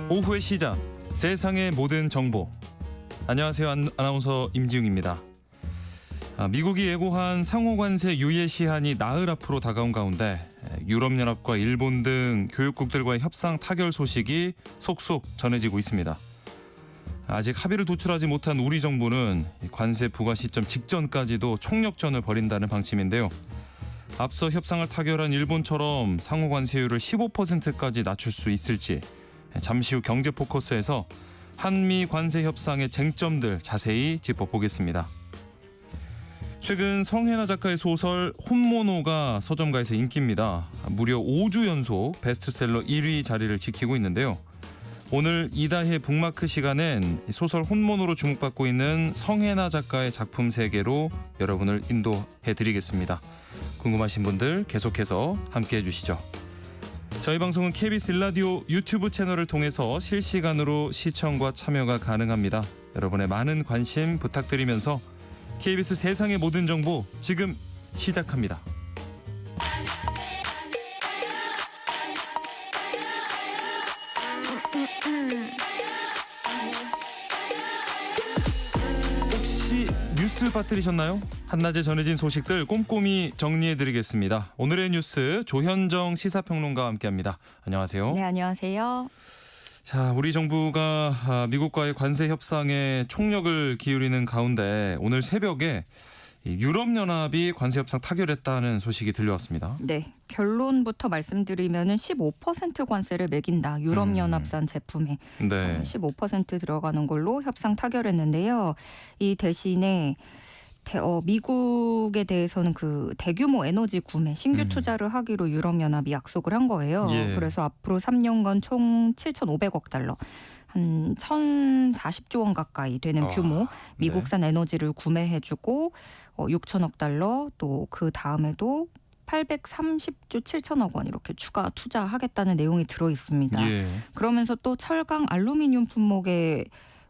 오후의 시작, 세상의 모든 정보. 안녕하세요. 아나운서 임지웅입니다. 미국이 예고한 상호관세 유예 시한이 나흘 앞으로 다가온 가운데 유럽연합과 일본 등 교육국들과의 협상 타결 소식이 속속 전해지고 있습니다. 아직 합의를 도출하지 못한 우리 정부는 관세 부과 시점 직전까지도 총력전을 벌인다는 방침인데요. 앞서 협상을 타결한 일본처럼 상호관세율을 15%까지 낮출 수 있을지, 잠시 후 경제 포커스에서 한미 관세 협상의 쟁점들 자세히 짚어보겠습니다. 최근 성혜나 작가의 소설 혼모노가 서점가에서 인기입니다. 무려 5주 연속 베스트셀러 1위 자리를 지키고 있는데요. 오늘 이다혜 북마크 시간엔 소설 혼모노로 주목받고 있는 성혜나 작가의 작품 세계로 여러분을 인도해드리겠습니다. 궁금하신 분들 계속해서 함께해 주시죠. 저희 방송은 KBS 일라디오 유튜브 채널을 통해서 실시간으로 시청과 참여가 가능합니다. 여러분의 많은 관심 부탁드리면서 KBS 세상의 모든 정보 지금 시작합니다. 혹시 뉴스 빠뜨리셨나요? 한낮에 전해진 소식들 꼼꼼히 정리해드리겠습니다. 오늘의 뉴스 조현정 시사평론가와 함께합니다. 안녕하세요. 네, 안녕하세요. 자, 우리 정부가 미국과의 관세 협상에 총력을 기울이는 가운데 오늘 새벽에 유럽연합이 관세 협상 타결했다는 소식이 들려왔습니다. 네, 결론부터 말씀드리면은 15% 관세를 매긴다. 유럽연합산 제품에 네. 15% 들어가는 걸로 협상 타결했는데요. 이 대신에 미국에 대해서는 그 대규모 에너지 구매, 신규 투자를 하기로 유럽연합이 약속을 한 거예요. 예. 그래서 앞으로 3년간 총 7,500억 달러, 한 1,040조 원 가까이 되는 규모 미국산 에너지를 구매해주고 6천억 달러, 또 그 다음에도 830조 7천억 원 이렇게 추가 투자하겠다는 내용이 들어 있습니다. 예. 그러면서 또 철강, 알루미늄 품목에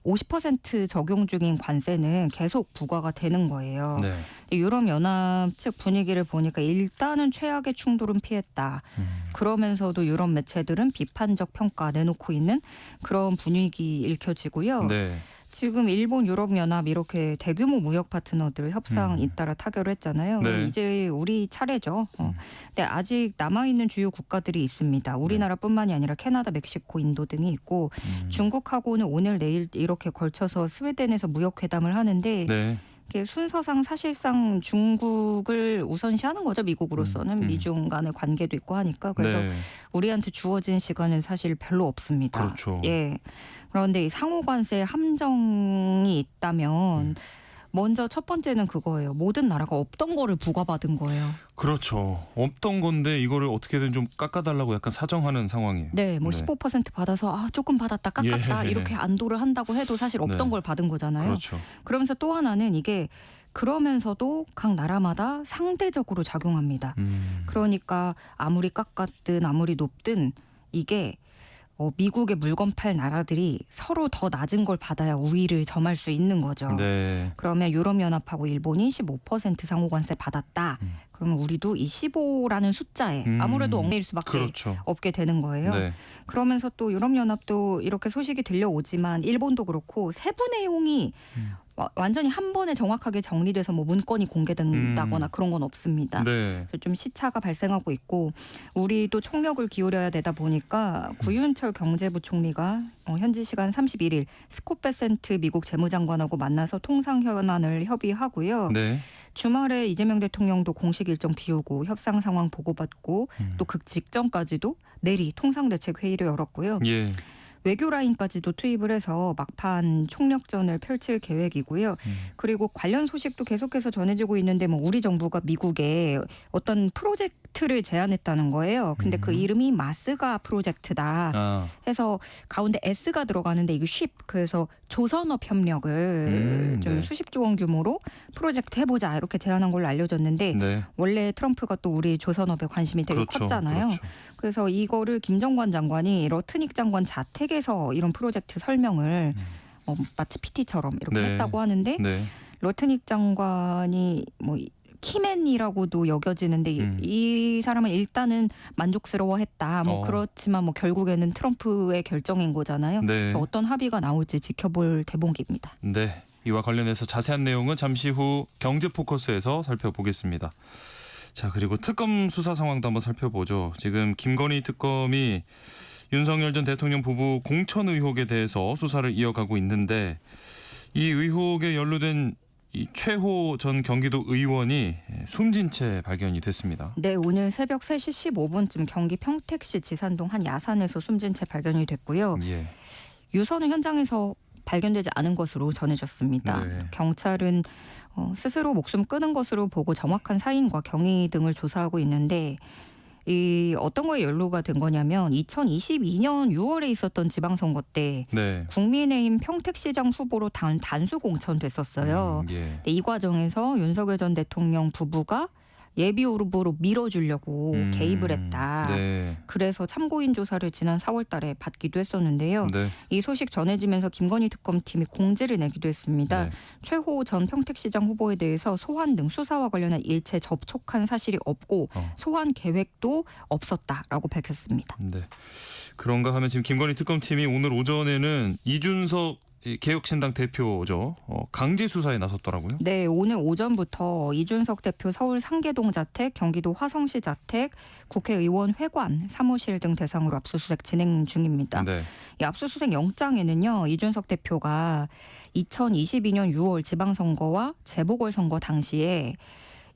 50% 적용 중인 관세는 계속 부과가 되는 거예요. 네. 유럽연합 측 분위기를 보니까 일단은 최악의 충돌은 피했다. 그러면서도 유럽 매체들은 비판적 평가 내놓고 있는 그런 분위기 읽혀지고요. 네. 지금 일본, 유럽연합 이렇게 대규모 무역 파트너들 협상 잇따라 타결을 했잖아요. 네. 이제 우리 차례죠. 근데 아직 남아있는 주요 국가들이 있습니다. 우리나라뿐만이 아니라 캐나다, 멕시코, 인도 등이 있고 중국하고는 오늘 내일 이렇게 걸쳐서 스웨덴에서 무역 회담을 하는데 네. 이게 순서상 사실상 중국을 우선시하는 거죠. 미국으로서는 미중 간의 관계도 있고 하니까. 그래서 네. 우리한테 주어진 시간은 사실 별로 없습니다. 그렇죠. 예. 그런데 이 상호관세 함정이 있다면 먼저 첫 번째는 그거예요. 모든 나라가 없던 거를 부과받은 거예요. 그렇죠. 없던 건데 이거를 어떻게든 좀 깎아달라고 약간 사정하는 상황이에요. 네, 뭐 15% 받아서 조금 받았다 깎았다 예. 이렇게 안도를 한다고 해도 사실 없던 네. 걸 받은 거잖아요. 그렇죠. 그러면서 또 하나는 이게 그러면서도 각 나라마다 상대적으로 작용합니다. 그러니까 아무리 깎았든 아무리 높든 이게 미국의 물건 팔 나라들이 서로 더 낮은 걸 받아야 우위를 점할 수 있는 거죠. 네. 그러면 유럽연합하고 일본이 15% 상호관세 받았다. 그러면 우리도 이 15라는 숫자에 아무래도 얽매일 수밖에 그렇죠. 없게 되는 거예요. 네. 그러면서 또 유럽연합도 이렇게 소식이 들려오지만 일본도 그렇고 세부 내용이 완전히 한 번에 정확하게 정리돼서 뭐 문건이 공개된다거나 그런 건 없습니다. 네. 그래서 좀 시차가 발생하고 있고 우리도 총력을 기울여야 되다 보니까 구윤철 경제부총리가 현지 시간 31일 스콧 베센트 미국 재무장관하고 만나서 통상 현안을 협의하고요. 네. 주말에 이재명 대통령도 공식 일정 비우고 협상 상황 보고받고 또 그 직전까지도 내리 통상대책회의를 열었고요. 예. 외교 라인까지도 투입을 해서 막판 총력전을 펼칠 계획이고요. 그리고 관련 소식도 계속해서 전해지고 있는데 뭐 우리 정부가 미국에 어떤 프로젝트를 제안했다는 거예요. 근데 그 이름이 마스가 프로젝트다 해서 가운데 S가 들어가는데 이게 쉽 그래서 조선업 협력을 좀 네. 수십조 원 규모로 프로젝트 해보자 이렇게 제안한 걸로 알려졌는데 네. 원래 트럼프가 또 우리 조선업에 관심이 되게 그렇죠. 컸잖아요. 그렇죠. 그래서 이거를 김정관 장관이 러트닉 장관 자택에서 이런 프로젝트 설명을 마치 PT처럼 이렇게 네. 했다고 하는데 네. 러트닉 장관이 뭐 키맨이라고도 여겨지는데 이 사람은 일단은 만족스러워했다. 뭐 그렇지만 뭐 결국에는 트럼프의 결정인 거잖아요. 네. 그래서 어떤 합의가 나올지 지켜볼 대목입니다. 네, 이와 관련해서 자세한 내용은 잠시 후 경제 포커스에서 살펴보겠습니다. 자, 그리고 특검 수사 상황도 한번 살펴보죠. 지금 김건희 특검이 윤석열 전 대통령 부부 공천 의혹에 대해서 수사를 이어가고 있는데 이 의혹에 연루된 이 최호 전 경기도 의원이 숨진 채 발견이 됐습니다. 네, 오늘 새벽 3시 15분쯤 경기 평택시 지산동 한 야산에서 숨진 채 발견이 됐고요. 예. 유서는 현장에서 발견되지 않은 것으로 전해졌습니다. 네. 경찰은 스스로 목숨 끊은 것으로 보고 정확한 사인과 경위 등을 조사하고 있는데 이 어떤 거에 연루가 된 거냐면 2022년 6월에 있었던 지방선거 때 네. 국민의힘 평택시장 후보로 단수 공천됐었어요. 예. 이 과정에서 윤석열 전 대통령 부부가 예비 후보로 밀어주려고 개입을 했다. 네. 그래서 참고인 조사를 지난 4월 달에 받기도 했었는데요. 네. 이 소식 전해지면서 김건희 특검팀이 공지를 내기도 했습니다. 네. 최호 전 평택시장 후보에 대해서 소환 등 수사와 관련한 일체 접촉한 사실이 없고 소환 계획도 없었다라고 밝혔습니다. 네. 그런가 하면 지금 김건희 특검팀이 오늘 오전에는 이준석 개혁신당 대표죠. 강제 수사에 나섰더라고요. 네, 오늘 오전부터 이준석 대표 서울 상계동 자택, 경기도 화성시 자택, 국회의원 회관, 사무실 등 대상으로 압수수색 진행 중입니다. 네. 이 압수수색 영장에는요, 이준석 대표가 2022년 6월 지방선거와 재보궐선거 당시에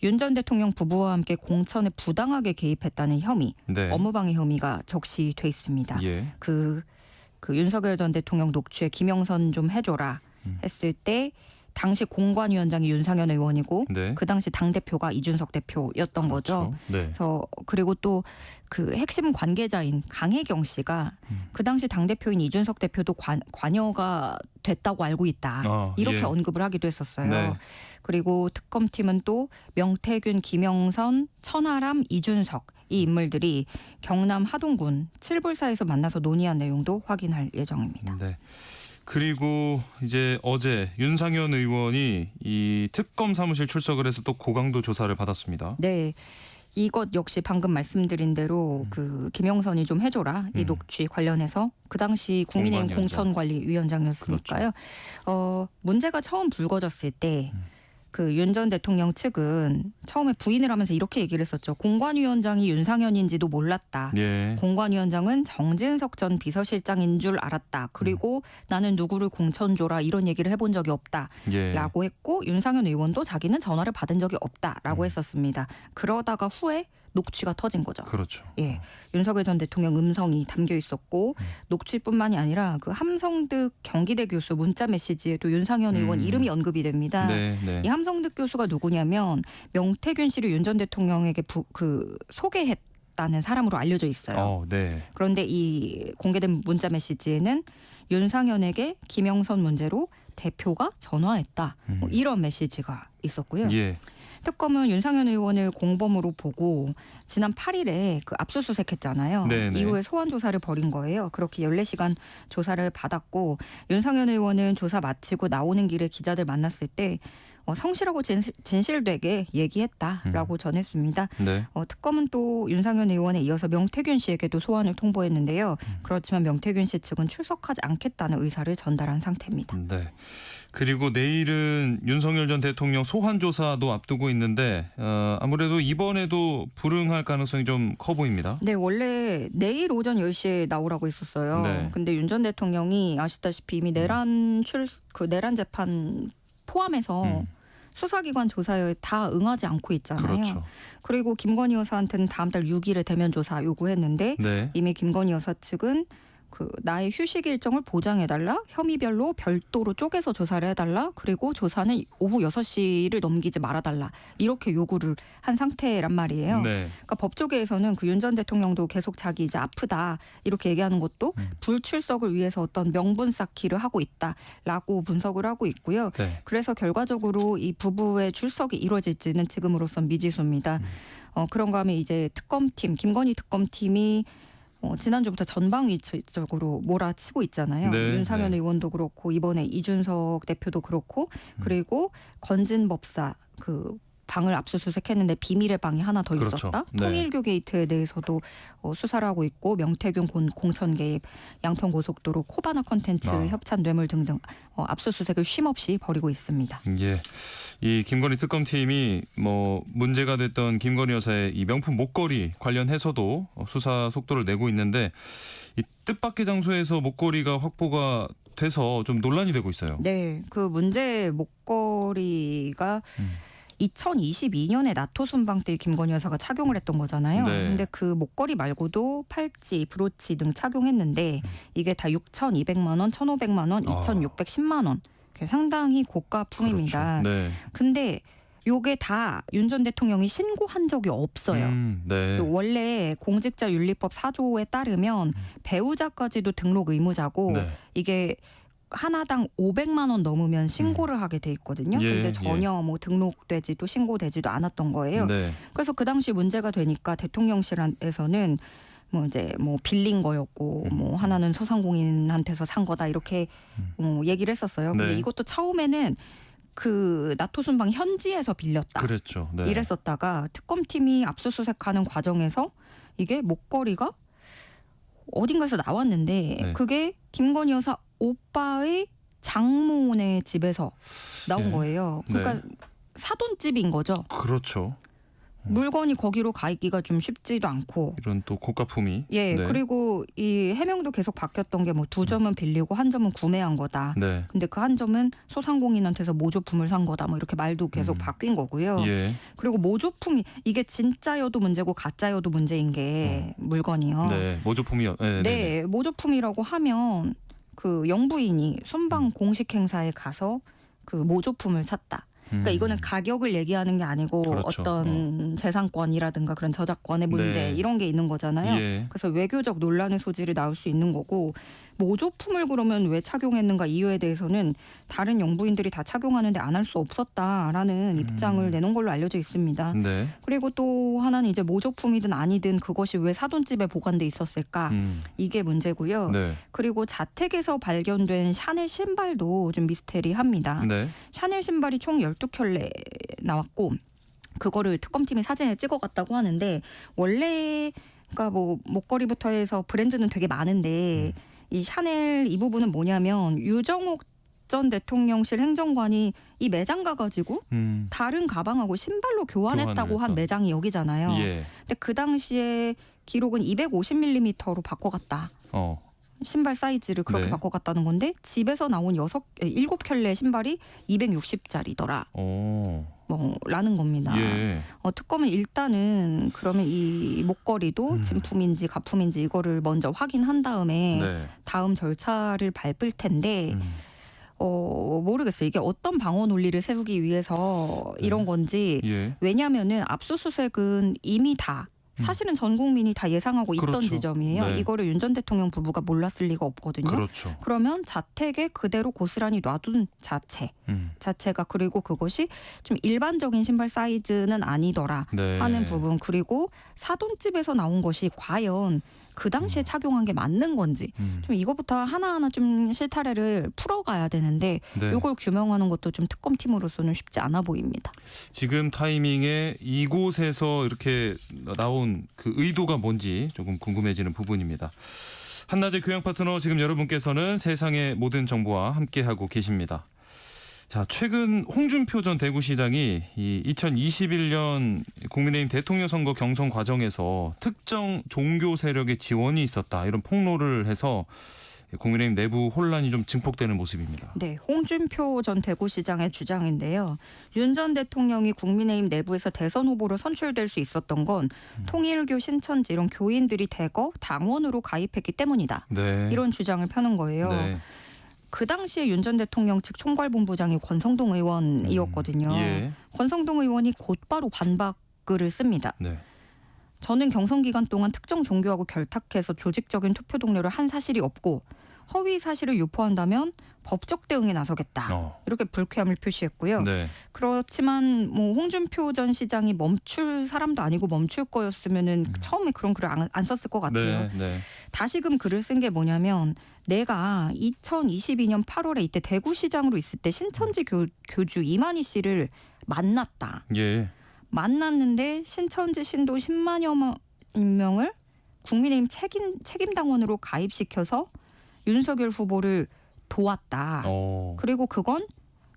윤 전 대통령 부부와 함께 공천에 부당하게 개입했다는 혐의, 네. 업무방해 혐의가 적시돼 있습니다. 예. 그 윤석열 전 대통령 녹취에 김영선 좀 해줘라 했을 때 당시 공관위원장이 윤상현 의원이고 네. 그 당시 당대표가 이준석 대표였던 거죠. 네. 그래서 그리고 또 그 핵심 관계자인 강혜경 씨가 그 당시 당대표인 이준석 대표도 관여가 됐다고 알고 있다. 이렇게 예. 언급을 하기도 했었어요. 네. 그리고 특검팀은 또 명태균, 김영선, 천하람, 이준석 이 인물들이 경남 하동군 칠불사에서 만나서 논의한 내용도 확인할 예정입니다. 네. 그리고 이제 어제 윤상현 의원이 이 특검 사무실 출석을 해서 또 고강도 조사를 받았습니다. 네. 이것 역시 방금 말씀드린 대로 그 김영선이 좀 해줘라 이 녹취 관련해서 그 당시 국민의힘 공관위원장. 공천관리위원장이었으니까요. 문제가 처음 불거졌을 때 그 윤 전 대통령 측은 처음에 부인을 하면서 이렇게 얘기를 했었죠. 공관위원장이 윤상현인지도 몰랐다. 예. 공관위원장은 정진석 전 비서실장인 줄 알았다. 그리고 나는 누구를 공천 줘라 이런 얘기를 해본 적이 없다. 예. 라고 했고 윤상현 의원도 자기는 전화를 받은 적이 없다라고 했었습니다. 그러다가 후에 녹취가 터진 거죠. 그렇죠. 예, 윤석열 전 대통령 음성이 담겨 있었고 녹취뿐만이 아니라 그 함성득 경기대 교수 문자 메시지에도 윤상현 의원 이름이 언급이 됩니다. 네, 네. 이 함성득 교수가 누구냐면 명태균 씨를 윤 전 대통령에게 소개했다는 사람으로 알려져 있어요. 네. 그런데 이 공개된 문자 메시지에는 윤상현에게 김영선 문제로 대표가 전화했다. 뭐 이런 메시지가 있었고요. 예. 특검은 윤상현 의원을 공범으로 보고 지난 8일에 그 압수수색했잖아요. 네네. 이후에 소환 조사를 벌인 거예요. 그렇게 14시간 조사를 받았고 윤상현 의원은 조사 마치고 나오는 길에 기자들 만났을 때 성실하고 진실되게 얘기했다라고 전했습니다. 네. 특검은 또 윤상현 의원에 이어서 명태균 씨에게도 소환을 통보했는데요. 그렇지만 명태균 씨 측은 출석하지 않겠다는 의사를 전달한 상태입니다. 네. 그리고 내일은 윤석열 전 대통령 소환 조사도 앞두고 있는데 아무래도 이번에도 불응할 가능성이 좀 커 보입니다. 네, 원래 내일 오전 10시에 나오라고 했었어요. 네. 근데 윤 전 대통령이 아시다시피 이미 내란 재판 포함해서 수사기관 조사에 다 응하지 않고 있잖아요. 그렇죠. 그리고 김건희 여사한테는 다음 달 6일에 대면 조사 요구했는데 네. 이미 김건희 여사 측은 나의 휴식 일정을 보장해달라. 혐의별로 별도로 쪼개서 조사를 해달라. 그리고 조사는 오후 6시를 넘기지 말아달라. 이렇게 요구를 한 상태란 말이에요. 네. 그러니까 법조계에서는 그 윤 전 대통령도 계속 자기 이제 아프다 이렇게 얘기하는 것도 불출석을 위해서 어떤 명분 쌓기를 하고 있다라고 분석을 하고 있고요. 네. 그래서 결과적으로 이 부부의 출석이 이루어질지는 지금으로선 미지수입니다. 그런가 하면 이제 특검팀, 김건희 특검팀이 지난주부터 전방위적으로 몰아치고 있잖아요. 네, 윤상현 네. 의원도 그렇고 이번에 이준석 대표도 그렇고 그리고 건진 법사 방을 압수수색했는데 비밀의 방이 하나 더 그렇죠. 있었다. 네. 통일교 게이트에 대해서도 수사를 하고 있고 명태균 공천 개입, 양평고속도로 코바나 컨텐츠 협찬 뇌물 등등 압수수색을 쉼없이 벌이고 있습니다. 예, 이 김건희 특검팀이 뭐 문제가 됐던 김건희 여사의 이 명품 목걸이 관련해서도 수사 속도를 내고 있는데 이 뜻밖의 장소에서 목걸이가 확보가 돼서 좀 논란이 되고 있어요. 네, 그 문제 목걸이가 2022년에 나토 순방 때 김건희 여사가 착용을 했던 거잖아요. 네. 근데 그 목걸이 말고도 팔찌, 브로치 등 착용했는데 이게 다 6,200만 원, 1,500만 원, 2,610만 원. 상당히 고가품입니다. 그렇죠. 네. 근데 요게 다 윤 전 대통령이 신고한 적이 없어요. 네. 원래 공직자윤리법 4조에 따르면 배우자까지도 등록 의무자고 네. 이게 하나당 500만 원 넘으면 신고를 하게 돼 있거든요. 예, 근데 전혀 뭐 등록되지도 신고되지도 않았던 거예요. 네. 그래서 그 당시 문제가 되니까 대통령실에서는 뭐 이제 뭐 빌린 거였고 뭐 하나는 소상공인한테서 산 거다 이렇게 얘기를 했었어요. 근데 네. 이것도 처음에는 그 나토 순방 현지에서 빌렸다. 그랬죠. 네. 이랬었다가 특검팀이 압수수색하는 과정에서 이게 목걸이가 어딘가에서 나왔는데 네. 그게 김건희 여사 오빠의 장모네 집에서 나온 예. 거예요. 그러니까 네. 사돈집인 거죠. 그렇죠. 물건이 거기로 가 있기가 좀 쉽지도 않고. 이런 또 고가품이. 예, 네. 그리고 이 해명도 계속 바뀌었던 게 뭐 2점은 빌리고 1점은 구매한 거다. 네. 근데 그 1점은 소상공인한테서 모조품을 산 거다. 뭐 이렇게 말도 계속 바뀐 거고요. 예. 그리고 모조품이 이게 진짜여도 문제고 가짜여도 문제인 게 물건이요. 네. 모조품이요. 네. 네, 모조품이라고 하면 그 영부인이 순방 공식 행사에 가서 그 모조품을 샀다. 그러니까 이거는 가격을 얘기하는 게 아니고 그렇죠. 어떤 재산권이라든가 그런 저작권의 문제 네. 이런 게 있는 거잖아요. 예. 그래서 외교적 논란의 소지를 나올 수 있는 거고 모조품을 그러면 왜 착용했는가 이유에 대해서는 다른 영부인들이 다 착용하는데 안 할 수 없었다라는 입장을 내놓은 걸로 알려져 있습니다. 네. 그리고 또 하나는 이제 모조품이든 아니든 그것이 왜 사돈집에 보관돼 있었을까 이게 문제고요. 네. 그리고 자택에서 발견된 샤넬 신발도 좀 미스테리합니다. 네. 샤넬 신발이 총 12켤레 나왔고 그거를 특검팀이 사진에 찍어갔다고 하는데 원래 그러니까 뭐 목걸이부터 해서 브랜드는 되게 많은데 이 샤넬 이 부분은 뭐냐면 유정옥 전 대통령실 행정관이 이 매장 가가지고 다른 가방하고 신발로 교환했다고 한 교환을 매장이 여기잖아요. 예. 근데 그 당시에 기록은 250mm로 바꿔갔다. 신발 사이즈를 그렇게 네. 바꿔갔다는 건데 집에서 나온 7켤레 신발이 260짜리더라. 뭐 라는 겁니다. 예. 특검은 일단은 그러면 이 목걸이도 진품인지 가품인지 이거를 먼저 확인한 다음에 네. 다음 절차를 밟을 텐데 모르겠어요. 이게 어떤 방어 논리를 세우기 위해서 이런 건지 예. 왜냐하면은 압수수색은 이미 다 사실은 전 국민이 다 예상하고 있던 그렇죠. 지점이에요. 네. 이거를 윤 전 대통령 부부가 몰랐을 리가 없거든요. 그렇죠. 그러면 자택에 그대로 고스란히 놔둔 자체가 그리고 그것이 좀 일반적인 신발 사이즈는 아니더라 네. 하는 부분 그리고 사돈집에서 나온 것이 과연 그 당시에 착용한 게 맞는 건지 좀 이것부터 하나하나 좀 실타래를 풀어가야 되는데 네. 이걸 규명하는 것도 좀 특검팀으로서는 쉽지 않아 보입니다. 지금 타이밍에 이곳에서 이렇게 나온 그 의도가 뭔지 조금 궁금해지는 부분입니다. 한낮의 교양 파트너 지금 여러분께서는 세상의 모든 정보와 함께하고 계십니다. 자, 최근 홍준표 전 대구시장이 이 2021년 국민의힘 대통령 선거 경선 과정에서 특정 종교 세력의 지원이 있었다 이런 폭로를 해서 국민의힘 내부 혼란이 좀 증폭되는 모습입니다. 네, 홍준표 전 대구시장의 주장인데요. 윤 전 대통령이 국민의힘 내부에서 대선 후보로 선출될 수 있었던 건 통일교 신천지 이런 교인들이 대거 당원으로 가입했기 때문이다. 네. 이런 주장을 펴는 거예요. 네. 그 당시에 윤 전 대통령 측 총괄본부장이 권성동 의원이었거든요. 예. 권성동 의원이 곧바로 반박글을 씁니다. 네. 저는 경선 기간 동안 특정 종교하고 결탁해서 조직적인 투표 동료를 한 사실이 없고 허위 사실을 유포한다면 법적 대응에 나서겠다. 이렇게 불쾌함을 표시했고요. 네. 그렇지만 뭐 홍준표 전 시장이 멈출 사람도 아니고 멈출 거였으면은 처음에 그런 글을 안 썼을 것 같아요. 네. 네. 다시금 글을 쓴 게 뭐냐면 내가 2022년 8월에 이때 대구시장으로 있을 때 신천지 교주 이만희 씨를 만났다. 예. 만났는데 신천지 신도 10만여 명을 국민의힘 책임당원으로 가입시켜서 윤석열 후보를 도왔다. 그리고 그건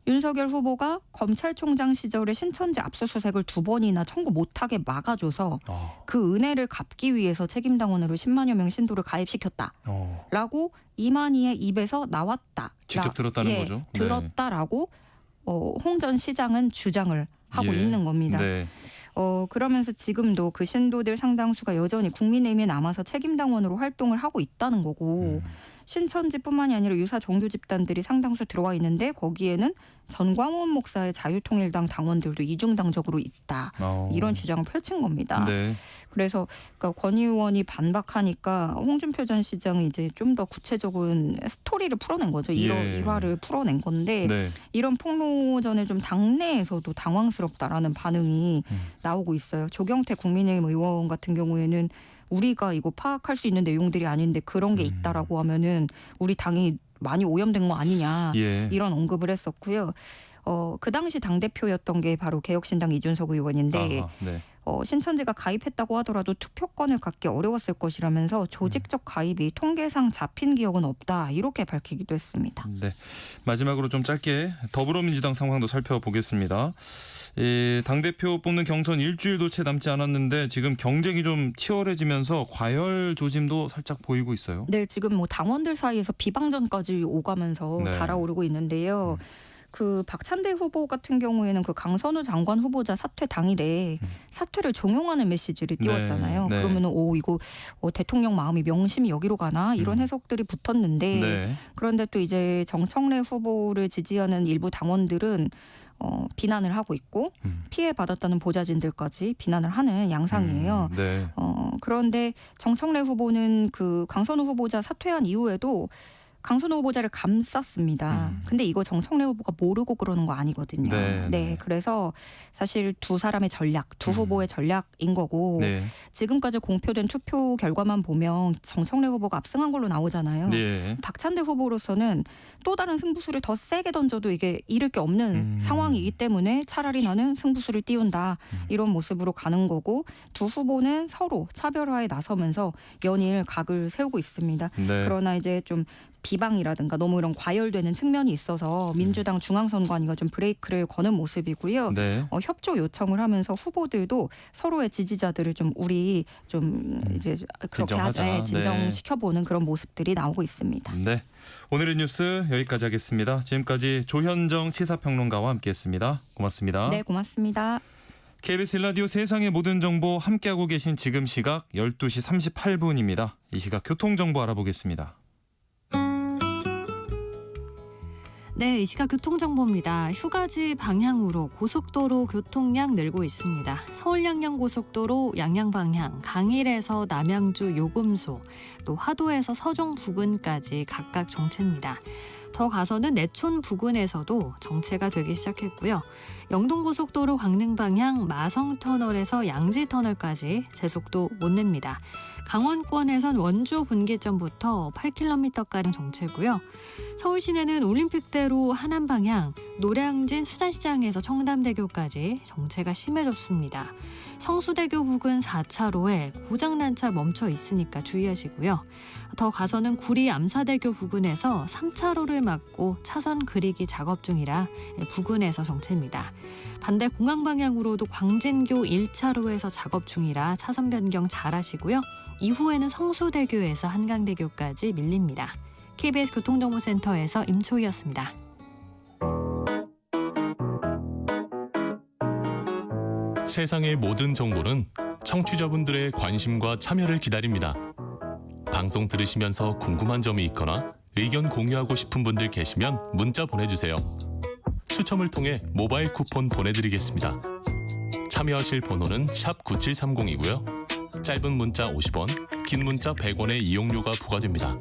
윤석열 후보가 검찰총장 시절에 신천지 압수수색을 2번이나 청구 못하게 막아줘서 그 은혜를 갚기 위해서 책임당원으로 10만여 명 신도를 가입시켰다라고 이만희의 입에서 나왔다. 직접 들었다는 거죠. 네. 들었다라고 홍 전 시장은 주장을 하고 있는 겁니다. 네. 그러면서 지금도 그 신도들 상당수가 여전히 국민의힘에 남아서 책임당원으로 활동을 하고 있다는 거고 신천지뿐만이 아니라 유사 종교 집단들이 상당수 들어와 있는데 거기에는 전광훈 목사의 자유통일당 당원들도 이중당적으로 있다. 이런 주장을 펼친 겁니다. 네. 그래서 그러니까 권 의원이 반박하니까 홍준표 전 시장은 이제 좀 더 구체적인 스토리를 풀어낸 거죠. 일화를 풀어낸 건데 네. 이런 폭로전에 좀 당내에서도 당황스럽다라는 반응이 나오고 있어요. 조경태 국민의힘 의원 같은 경우에는 우리가 이거 파악할 수 있는 내용들이 아닌데 그런 게 있다라고 하면은 우리 당이 많이 오염된 거 아니냐 이런 언급을 했었고요. 그 당시 당대표였던 게 바로 개혁신당 이준석 의원인데 신천지가 가입했다고 하더라도 투표권을 갖기 어려웠을 것이라면서 조직적 가입이 통계상 잡힌 기억은 없다 이렇게 밝히기도 했습니다. 네. 마지막으로 좀 짧게 더불어민주당 상황도 살펴보겠습니다. 당대표 뽑는 경선 일주일도 채 남지 않았는데 지금 경쟁이 좀 치열해지면서 과열 조짐도 살짝 보이고 있어요. 네, 지금 뭐 당원들 사이에서 비방전까지 오가면서 달아오르고 있는데요. 그 박찬대 후보 같은 경우에는 그 강선우 장관 후보자 사퇴 당일에 사퇴를 종용하는 메시지를 띄웠잖아요. 네. 그러면은 이거 대통령 마음이 명심이 여기로 가나 이런 해석들이 붙었는데 그런데 또 이제 정청래 후보를 지지하는 일부 당원들은 비난을 하고 있고 피해 받았다는 보좌진들까지 비난을 하는 양상이에요. 그런데 정청래 후보는 그 강선우 후보자 사퇴한 이후에도 강선우 후보자를 감쌌습니다. 근데 이거 정청래 후보가 모르고 그러는 거 아니거든요. 네, 그래서 사실 두 사람의 전략, 두 후보의 전략인 거고 지금까지 공표된 투표 결과만 보면 정청래 후보가 압승한 걸로 나오잖아요. 박찬대 후보로서는 또 다른 승부수를 더 세게 던져도 이게 잃을 게 없는 상황이기 때문에 차라리 나는 승부수를 띄운다 이런 모습으로 가는 거고 두 후보는 서로 차별화에 나서면서 연일 각을 세우고 있습니다. 그러나 이제 좀 비방이라든가 너무 이런 과열되는 측면이 있어서 민주당 중앙선관위가 좀 브레이크를 거는 모습이고요. 협조 요청을 하면서 후보들도 서로의 지지자들을 좀 우리 좀 이제 그렇게 하자 진정시켜보는 그런 모습들이 나오고 있습니다. 네, 오늘의 뉴스 여기까지 하겠습니다. 지금까지 조현정 시사평론가와 함께했습니다. 고맙습니다. 네, 고맙습니다. KBS 1라디오 세상의 모든 정보 함께하고 계신 지금 시각 12시 38분입니다. 이 시각 교통정보 알아보겠습니다. 네, 이 시각 교통정보입니다. 휴가지 방향으로 고속도로 교통량 늘고 있습니다. 서울 양양고속도로 양양 방향, 강일에서 남양주 요금소, 또 화도에서 서종 부근까지 각각 정체입니다. 더 가서는 내촌 부근에서도 정체가 되기 시작했고요. 영동고속도로 강릉 방향 마성터널에서 양지터널까지 제속도 못 냅니다. 강원권에선 원주 분기점부터 8km가량 정체고요. 서울 시내는 올림픽대로 하남 방향 노량진 수산시장에서 청담대교까지 정체가 심해졌습니다. 성수대교 부근 4차로에 고장난 차 멈춰 있으니까 주의하시고요. 더 가서는 구리 암사대교 부근에서 3차로를 막고 차선 그리기 작업 중이라 부근에서 정체입니다. 반대 공항 방향으로도 광진교 1차로에서 작업 중이라 차선 변경 잘 하시고요. 이후에는 성수대교에서 한강대교까지 밀립니다. KBS 교통정보센터에서 임초희였습니다. 세상의 모든 정보는 청취자분들의 관심과 참여를 기다립니다. 방송 들으시면서 궁금한 점이 있거나 의견 공유하고 싶은 분들 계시면 문자 보내주세요. 추첨을 통해 모바일 쿠폰 보내드리겠습니다. 참여하실 번호는 샵 9730이고요. 짧은 문자 50원, 긴 문자 100원의 이용료가 부과됩니다.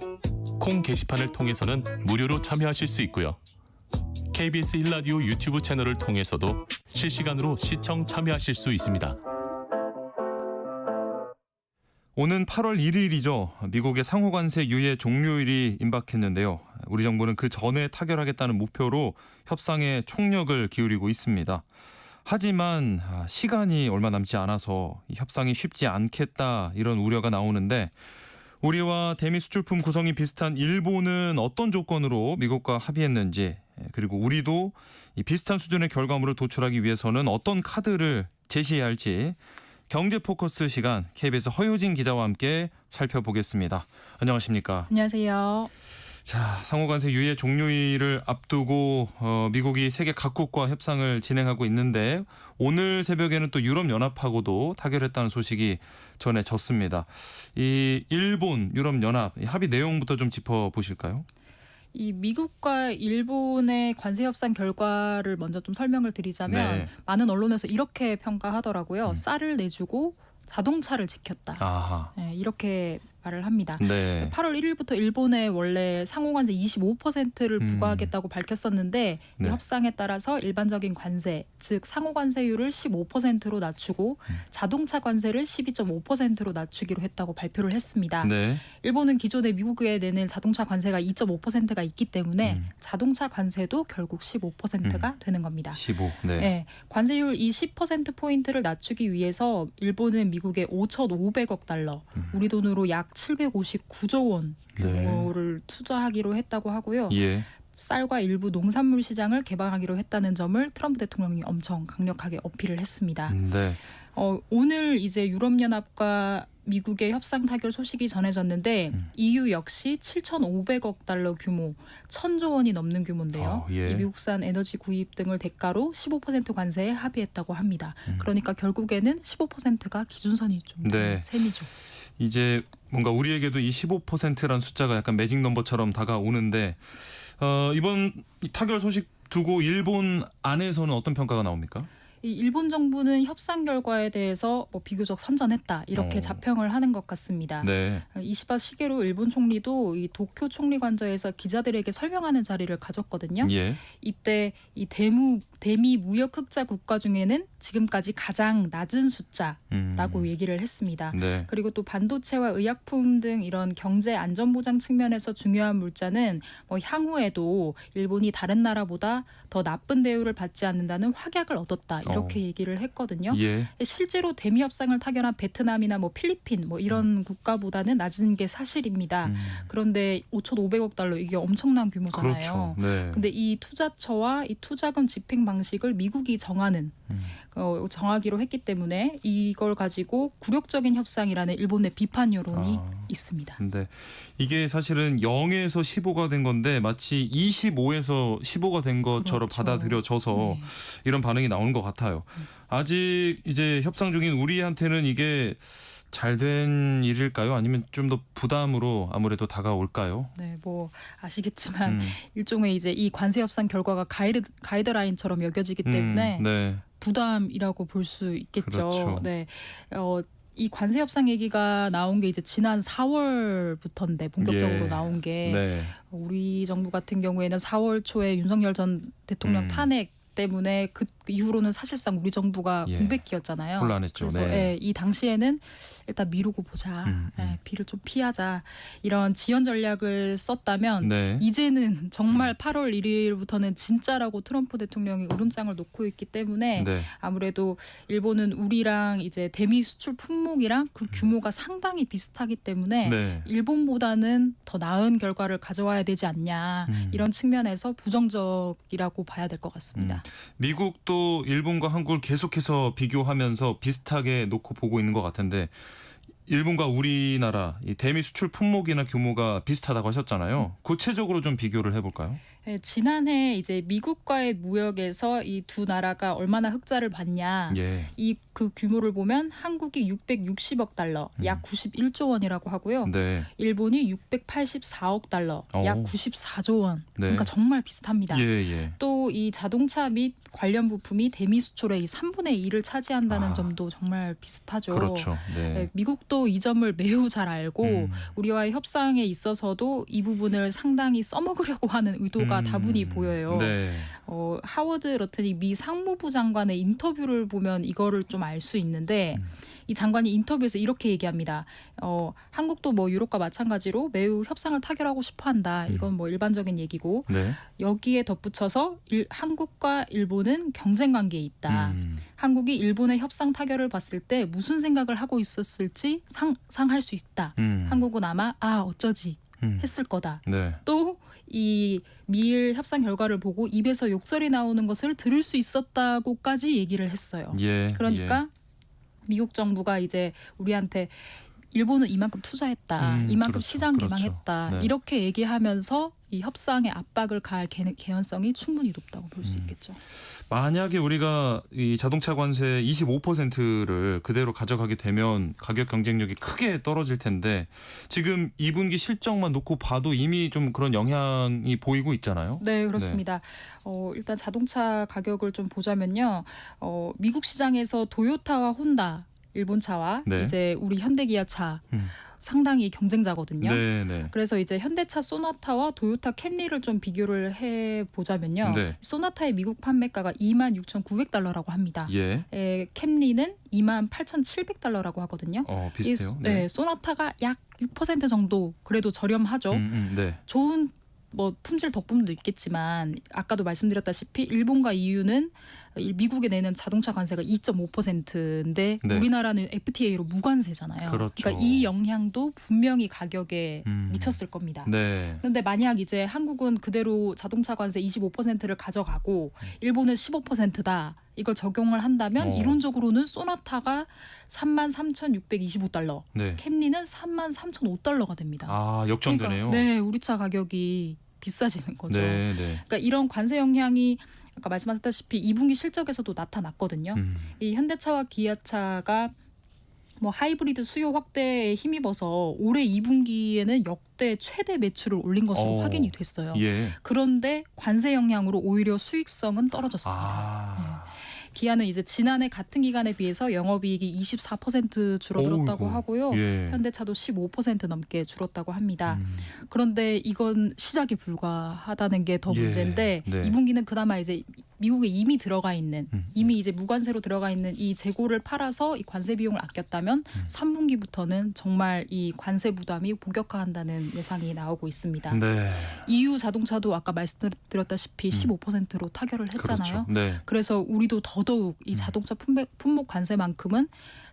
콩 게시판을 통해서는 무료로 참여하실 수 있고요. KBS 1라디오 유튜브 채널을 통해서도 실시간으로 시청 참여하실 수 있습니다. 오는 8월 1일이죠. 미국의 상호관세 유예 종료일이 임박했는데요. 우리 정부는 그 전에 타결하겠다는 목표로 협상에 총력을 기울이고 있습니다. 하지만 시간이 얼마 남지 않아서 이 협상이 쉽지 않겠다 이런 우려가 나오는데 우리와 대미 수출품 구성이 비슷한 일본은 어떤 조건으로 미국과 합의했는지 그리고 우리도 이 비슷한 수준의 결과물을 도출하기 위해서는 어떤 카드를 제시해야 할지 경제 포커스 시간 KBS 허효진 기자와 함께 살펴보겠습니다. 안녕하십니까? 안녕하세요. 자, 상호관세 유예 종료일을 앞두고 미국이 세계 각국과 협상을 진행하고 있는데 오늘 새벽에는 또 유럽연합하고도 타결했다는 소식이 전해졌습니다. 이 일본, 유럽연합 합의 내용부터 좀 짚어보실까요? 이 미국과 일본의 관세 협상 결과를 먼저 좀 설명을 드리자면 네. 많은 언론에서 이렇게 평가하더라고요. 쌀을 내주고 자동차를 지켰다. 아하. 네, 이렇게 말을 합니다. 네. 8월 1일부터 일본에 원래 상호관세 25%를 부과하겠다고 밝혔었는데 네. 이 협상에 따라서 일반적인 관세, 즉 상호관세율을 15%로 낮추고 자동차 관세를 12.5%로 낮추기로 했다고 발표를 했습니다. 네. 일본은 기존에 미국에 내는 자동차 관세가 2.5%가 있기 때문에 자동차 관세도 결국 15%가 되는 겁니다. 15. 네. 네, 관세율 이 10%포인트를 낮추기 위해서 일본은 미국에 5,500억 달러, 우리 돈으로 약 759조 원 규모를 투자하기로 했다고 하고요. 예. 쌀과 일부 농산물 시장을 개방하기로 했다는 점을 트럼프 대통령이 엄청 강력하게 어필을 했습니다. 네. 오늘 이제 유럽연합과 미국의 협상 타결 소식이 전해졌는데 EU 역시 7,500억 달러 규모, 1,000조 원이 넘는 규모인데요. 예. 이 미국산 에너지 구입 등을 대가로 15% 관세에 합의했다고 합니다. 그러니까 결국에는 15%가 기준선이 좀 네. 셈이죠. 이제 뭔가 우리에게도 이 15%란 숫자가 약간 매직 넘버처럼 다가오는데 이번 타결 소식 두고 일본 안에서는 어떤 평가가 나옵니까? 이 일본 정부는 협상 결과에 대해서 비교적 선전했다 이렇게 자평을 하는 것 같습니다. 네. 이시바 시게루 일본 총리도 이 도쿄 총리관저에서 기자들에게 설명하는 자리를 가졌거든요. 예. 이때 이 대미 무역 흑자 국가 중에는 지금까지 가장 낮은 숫자라고 얘기를 했습니다. 네. 그리고 또 반도체와 의약품 등 이런 경제 안전 보장 측면에서 중요한 물자는 향후에도 일본이 다른 나라보다 더 나쁜 대우를 받지 않는다는 확약을 얻었다 이렇게 얘기를 했거든요. 예. 실제로 대미 협상을 타결한 베트남이나 필리핀 이런 국가보다는 낮은 게 사실입니다. 그런데 5,500억 달러 이게 엄청난 규모잖아요. 그렇죠. 네. 근데 이 투자처와 이 투자금 집행 방식을 미국이 정하기로 했기 때문에 이걸 가지고 굴욕적인 협상이라는 일본의 비판 여론이 있습니다. 근데 이게 사실은 0에서 15가 된 건데 마치 25에서 15가 된 것처럼 그렇죠. 받아들여져서 네. 이런 반응이 나오는 것 같아요. 아직 이제 협상 중인 우리한테는 이게 잘 된 일일까요? 아니면 좀 더 부담으로 아무래도 다가올까요? 네, 아시겠지만 일종의 이제 이 관세 협상 결과가 가이드라인처럼 여겨지기 때문에 네. 부담이라고 볼 수 있겠죠. 그렇죠. 네. 이 관세 협상 얘기가 나온 게 이제 지난 4월부터인데 본격적으로 예. 나온 게 네. 우리 정부 같은 경우에는 4월 초에 윤석열 전 대통령 탄핵 때문에 그 이후로는 사실상 우리 정부가 예. 공백기였잖아요. 혼란했죠. 그래서 네. 이 당시에는 일단 미루고 보자. 비를 좀 피하자. 이런 지연 전략을 썼다면 네. 이제는 정말 8월 1일부터는 진짜라고 트럼프 대통령이 으름장을 놓고 있기 때문에 네. 아무래도 일본은 우리랑 이제 대미 수출 품목이랑 그 규모가 상당히 비슷하기 때문에 네. 일본보다는 더 나은 결과를 가져와야 되지 않냐 이런 측면에서 부정적이라고 봐야 될 것 같습니다. 미국도 일본과 한국을 계속해서 비교하면서 비슷하게 놓고 보고 있는 것 같은데 일본과 우리나라 이 대미 수출 품목이나 규모가 비슷하다고 하셨잖아요. 구체적으로 좀 비교를 해볼까요? 네, 지난해 이제 미국과의 무역에서 이 두 나라가 얼마나 흑자를 봤냐. 예. 이 그 규모를 보면 한국이 660억 달러, 약 91조 원이라고 하고요. 네. 일본이 684억 달러, 약 오. 94조 원. 네. 그러니까 정말 비슷합니다. 예, 예. 또 이 자동차 및 관련 부품이 대미 수출의 이 3분의 1을 차지한다는 점도 정말 비슷하죠. 그렇죠. 네. 네, 미국도 이 점을 매우 잘 알고 우리와의 협상에 있어서도 이 부분을 상당히 써먹으려고 하는 의도가 다분히 보여요. 네. 하워드 러튼이 미 상무부 장관의 인터뷰를 보면 이거를 좀 알 수 있는데 이 장관이 인터뷰에서 이렇게 얘기합니다. 한국도 뭐 유럽과 마찬가지로 매우 협상을 타결하고 싶어한다. 이건 뭐 일반적인 얘기고 네. 여기에 덧붙여서 한국과 일본은 경쟁 관계에 있다. 한국이 일본의 협상 타결을 봤을 때 무슨 생각을 하고 있었을지 상상할 수 있다. 한국은 아마 어쩌지 했을 거다. 네. 또 이 미일 협상 결과를 보고 입에서 욕설이 나오는 것을 들을 수 있었다고까지 얘기를 했어요. 예. 그러니까 미국 정부가 이제 우리한테 일본은 이만큼 투자했다, 이만큼 그렇죠. 시장 그렇죠. 개방했다 네. 이렇게 얘기하면서 이 협상에 압박을 가할 개연성이 충분히 높다고 볼 수 있겠죠. 만약에 우리가 이 자동차 관세 25%를 그대로 가져가게 되면 가격 경쟁력이 크게 떨어질 텐데 지금 2분기 실적만 놓고 봐도 이미 좀 그런 영향이 보이고 있잖아요. 네, 그렇습니다. 일단 자동차 가격을 좀 보자면요. 미국 시장에서 도요타와 혼다, 일본 차와 네. 이제 우리 현대기아차 상당히 경쟁자거든요. 네, 네. 그래서 이제 현대차 소나타와 도요타 캠리를 좀 비교를 해 보자면요. 네. 소나타의 미국 판매가가 26,900달러라고 합니다. 예. 캠리는 28,700달러라고 하거든요. 비슷해요. 네, 소나타가 약 6% 정도 그래도 저렴하죠. 네. 좋은 뭐 품질 덕분도 있겠지만 아까도 말씀드렸다시피 일본과 EU는 미국에 내는 자동차 관세가 2.5%인데 네. 우리나라는 FTA로 무관세잖아요. 그렇죠. 그러니까 이 영향도 분명히 가격에 미쳤을 겁니다. 네. 그런데 만약 이제 한국은 그대로 자동차 관세 25%를 가져가고 일본은 15%다. 이걸 적용을 한다면 이론적으로는 소나타가 33,625달러, 네. 캠리는 33,005달러가 됩니다. 역전되네요. 그러니까, 네, 우리 차 가격이 비싸지는 거죠. 네, 네. 그러니까 이런 관세 영향이 아까 말씀하셨다시피 2분기 실적에서도 나타났거든요. 이 현대차와 기아차가 뭐 하이브리드 수요 확대에 힘입어서 올해 2분기에는 역대 최대 매출을 올린 것으로 확인이 됐어요. 예. 그런데 관세 영향으로 오히려 수익성은 떨어졌습니다. 기아는 이제 지난해 같은 기간에 비해서 영업이익이 24% 줄어들었다고 어이구. 하고요. 예. 현대차도 15% 넘게 줄었다고 합니다. 그런데 이건 시작에 불과하다는 게 더 예. 문제인데 네. 2분기는 그나마 이제 미국에 이미 들어가 있는 이미 이제 무관세로 들어가 있는 이 재고를 팔아서 이 관세 비용을 아꼈다면 3분기부터는 정말 이 관세 부담이 본격화한다는 예상이 나오고 있습니다. 네. EU 자동차도 아까 말씀드렸다시피 15%로 타결을 했잖아요. 그렇죠. 네. 그래서 우리도 더더욱 이 자동차 품목 관세만큼은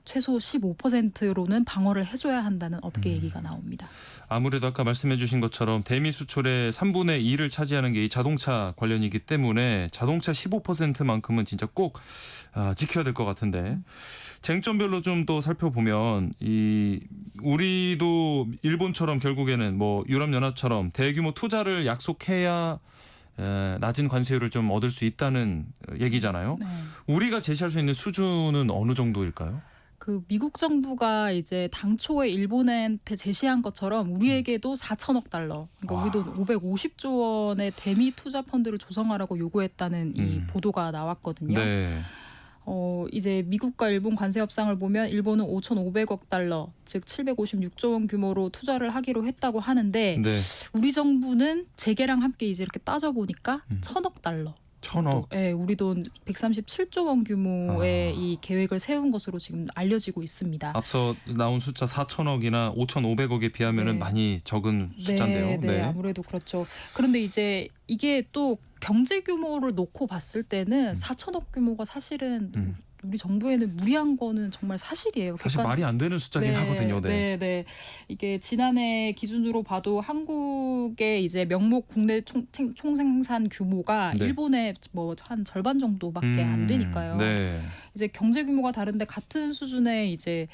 최소 15%로는 방어를 해줘야 한다는 업계 얘기가 나옵니다. 아무래도 아까 말씀해 주신 것처럼 대미 수출의 3분의 2를 차지하는 게 이 자동차 관련이기 때문에 자동차 15%만큼은 진짜 꼭 지켜야 될 것 같은데 쟁점별로 좀 더 살펴보면 우리도 일본처럼 결국에는 뭐 유럽연합처럼 대규모 투자를 약속해야 낮은 관세율을 좀 얻을 수 있다는 얘기잖아요. 네. 우리가 제시할 수 있는 수준은 어느 정도일까요? 그 미국 정부가 이제 당초에 일본한테 제시한 것처럼 우리에게도 4천억 달러, 그러니까 우리도 550조 원의 대미 투자 펀드를 조성하라고 요구했다는 이 보도가 나왔거든요. 네. 이제 미국과 일본 관세 협상을 보면 일본은 5,500억 달러, 즉 756조 원 규모로 투자를 하기로 했다고 하는데 네. 우리 정부는 재계랑 함께 이제 이렇게 따져 보니까 1,000억 달러. 1,000억. 네, 우리 돈 137조 원 규모의 이 계획을 세운 것으로 지금 알려지고 있습니다. 앞서 나온 숫자 4천억이나 5,500억에 비하면은 네. 많이 적은 숫자인데요. 네, 아무래도 그렇죠. 그런데 이제 이게 또 경제 규모를 놓고 봤을 때는 4천억 규모가 사실은 우리 정부에는 무리한 거는 정말 사실이에요. 사실 말이 안 되는 숫자긴 하거든요. 네. 네. 이게 지난해 기준으로 봐도 한국의 이제 명목 국내 총생산 규모가 네. 일본의 뭐 한 절반 정도밖에 안 되니까요. 네. 이제 경제 규모가 다른데 같은 수준의 이제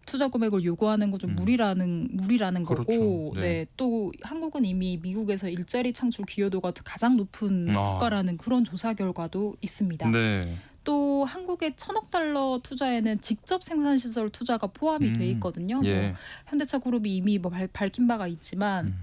투자 금액을 요구하는 건 좀 무리라는 그렇죠. 거고, 네. 네. 또 한국은 이미 미국에서 일자리 창출 기여도가 가장 높은 국가라는 그런 조사 결과도 있습니다. 네. 또 한국의 1,000억 달러 투자에는 직접 생산 시설 투자가 포함이 돼 있거든요. 예. 뭐 현대차 그룹이 이미 뭐 밝힌 바가 있지만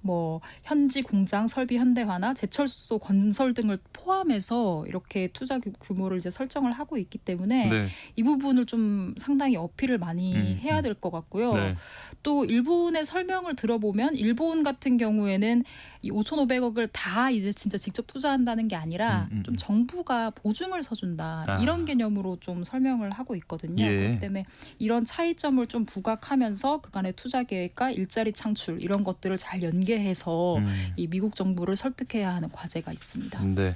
뭐 현지 공장 설비 현대화나 제철소 건설 등을 포함해서 이렇게 투자 규모를 이제 설정을 하고 있기 때문에 네. 이 부분을 좀 상당히 어필을 많이 해야 될 것 같고요. 네. 또 일본의 설명을 들어보면 일본 같은 경우에는 이 5,500억을 다 이제 진짜 직접 투자한다는 게 아니라 좀 정부가 보증을 서준다 아. 이런 개념으로 좀 설명을 하고 있거든요. 예. 그렇기 때문에 이런 차이점을 좀 부각하면서 그간의 투자 계획과 일자리 창출 이런 것들을 잘 연계해서 이 미국 정부를 설득해야 하는 과제가 있습니다. 네.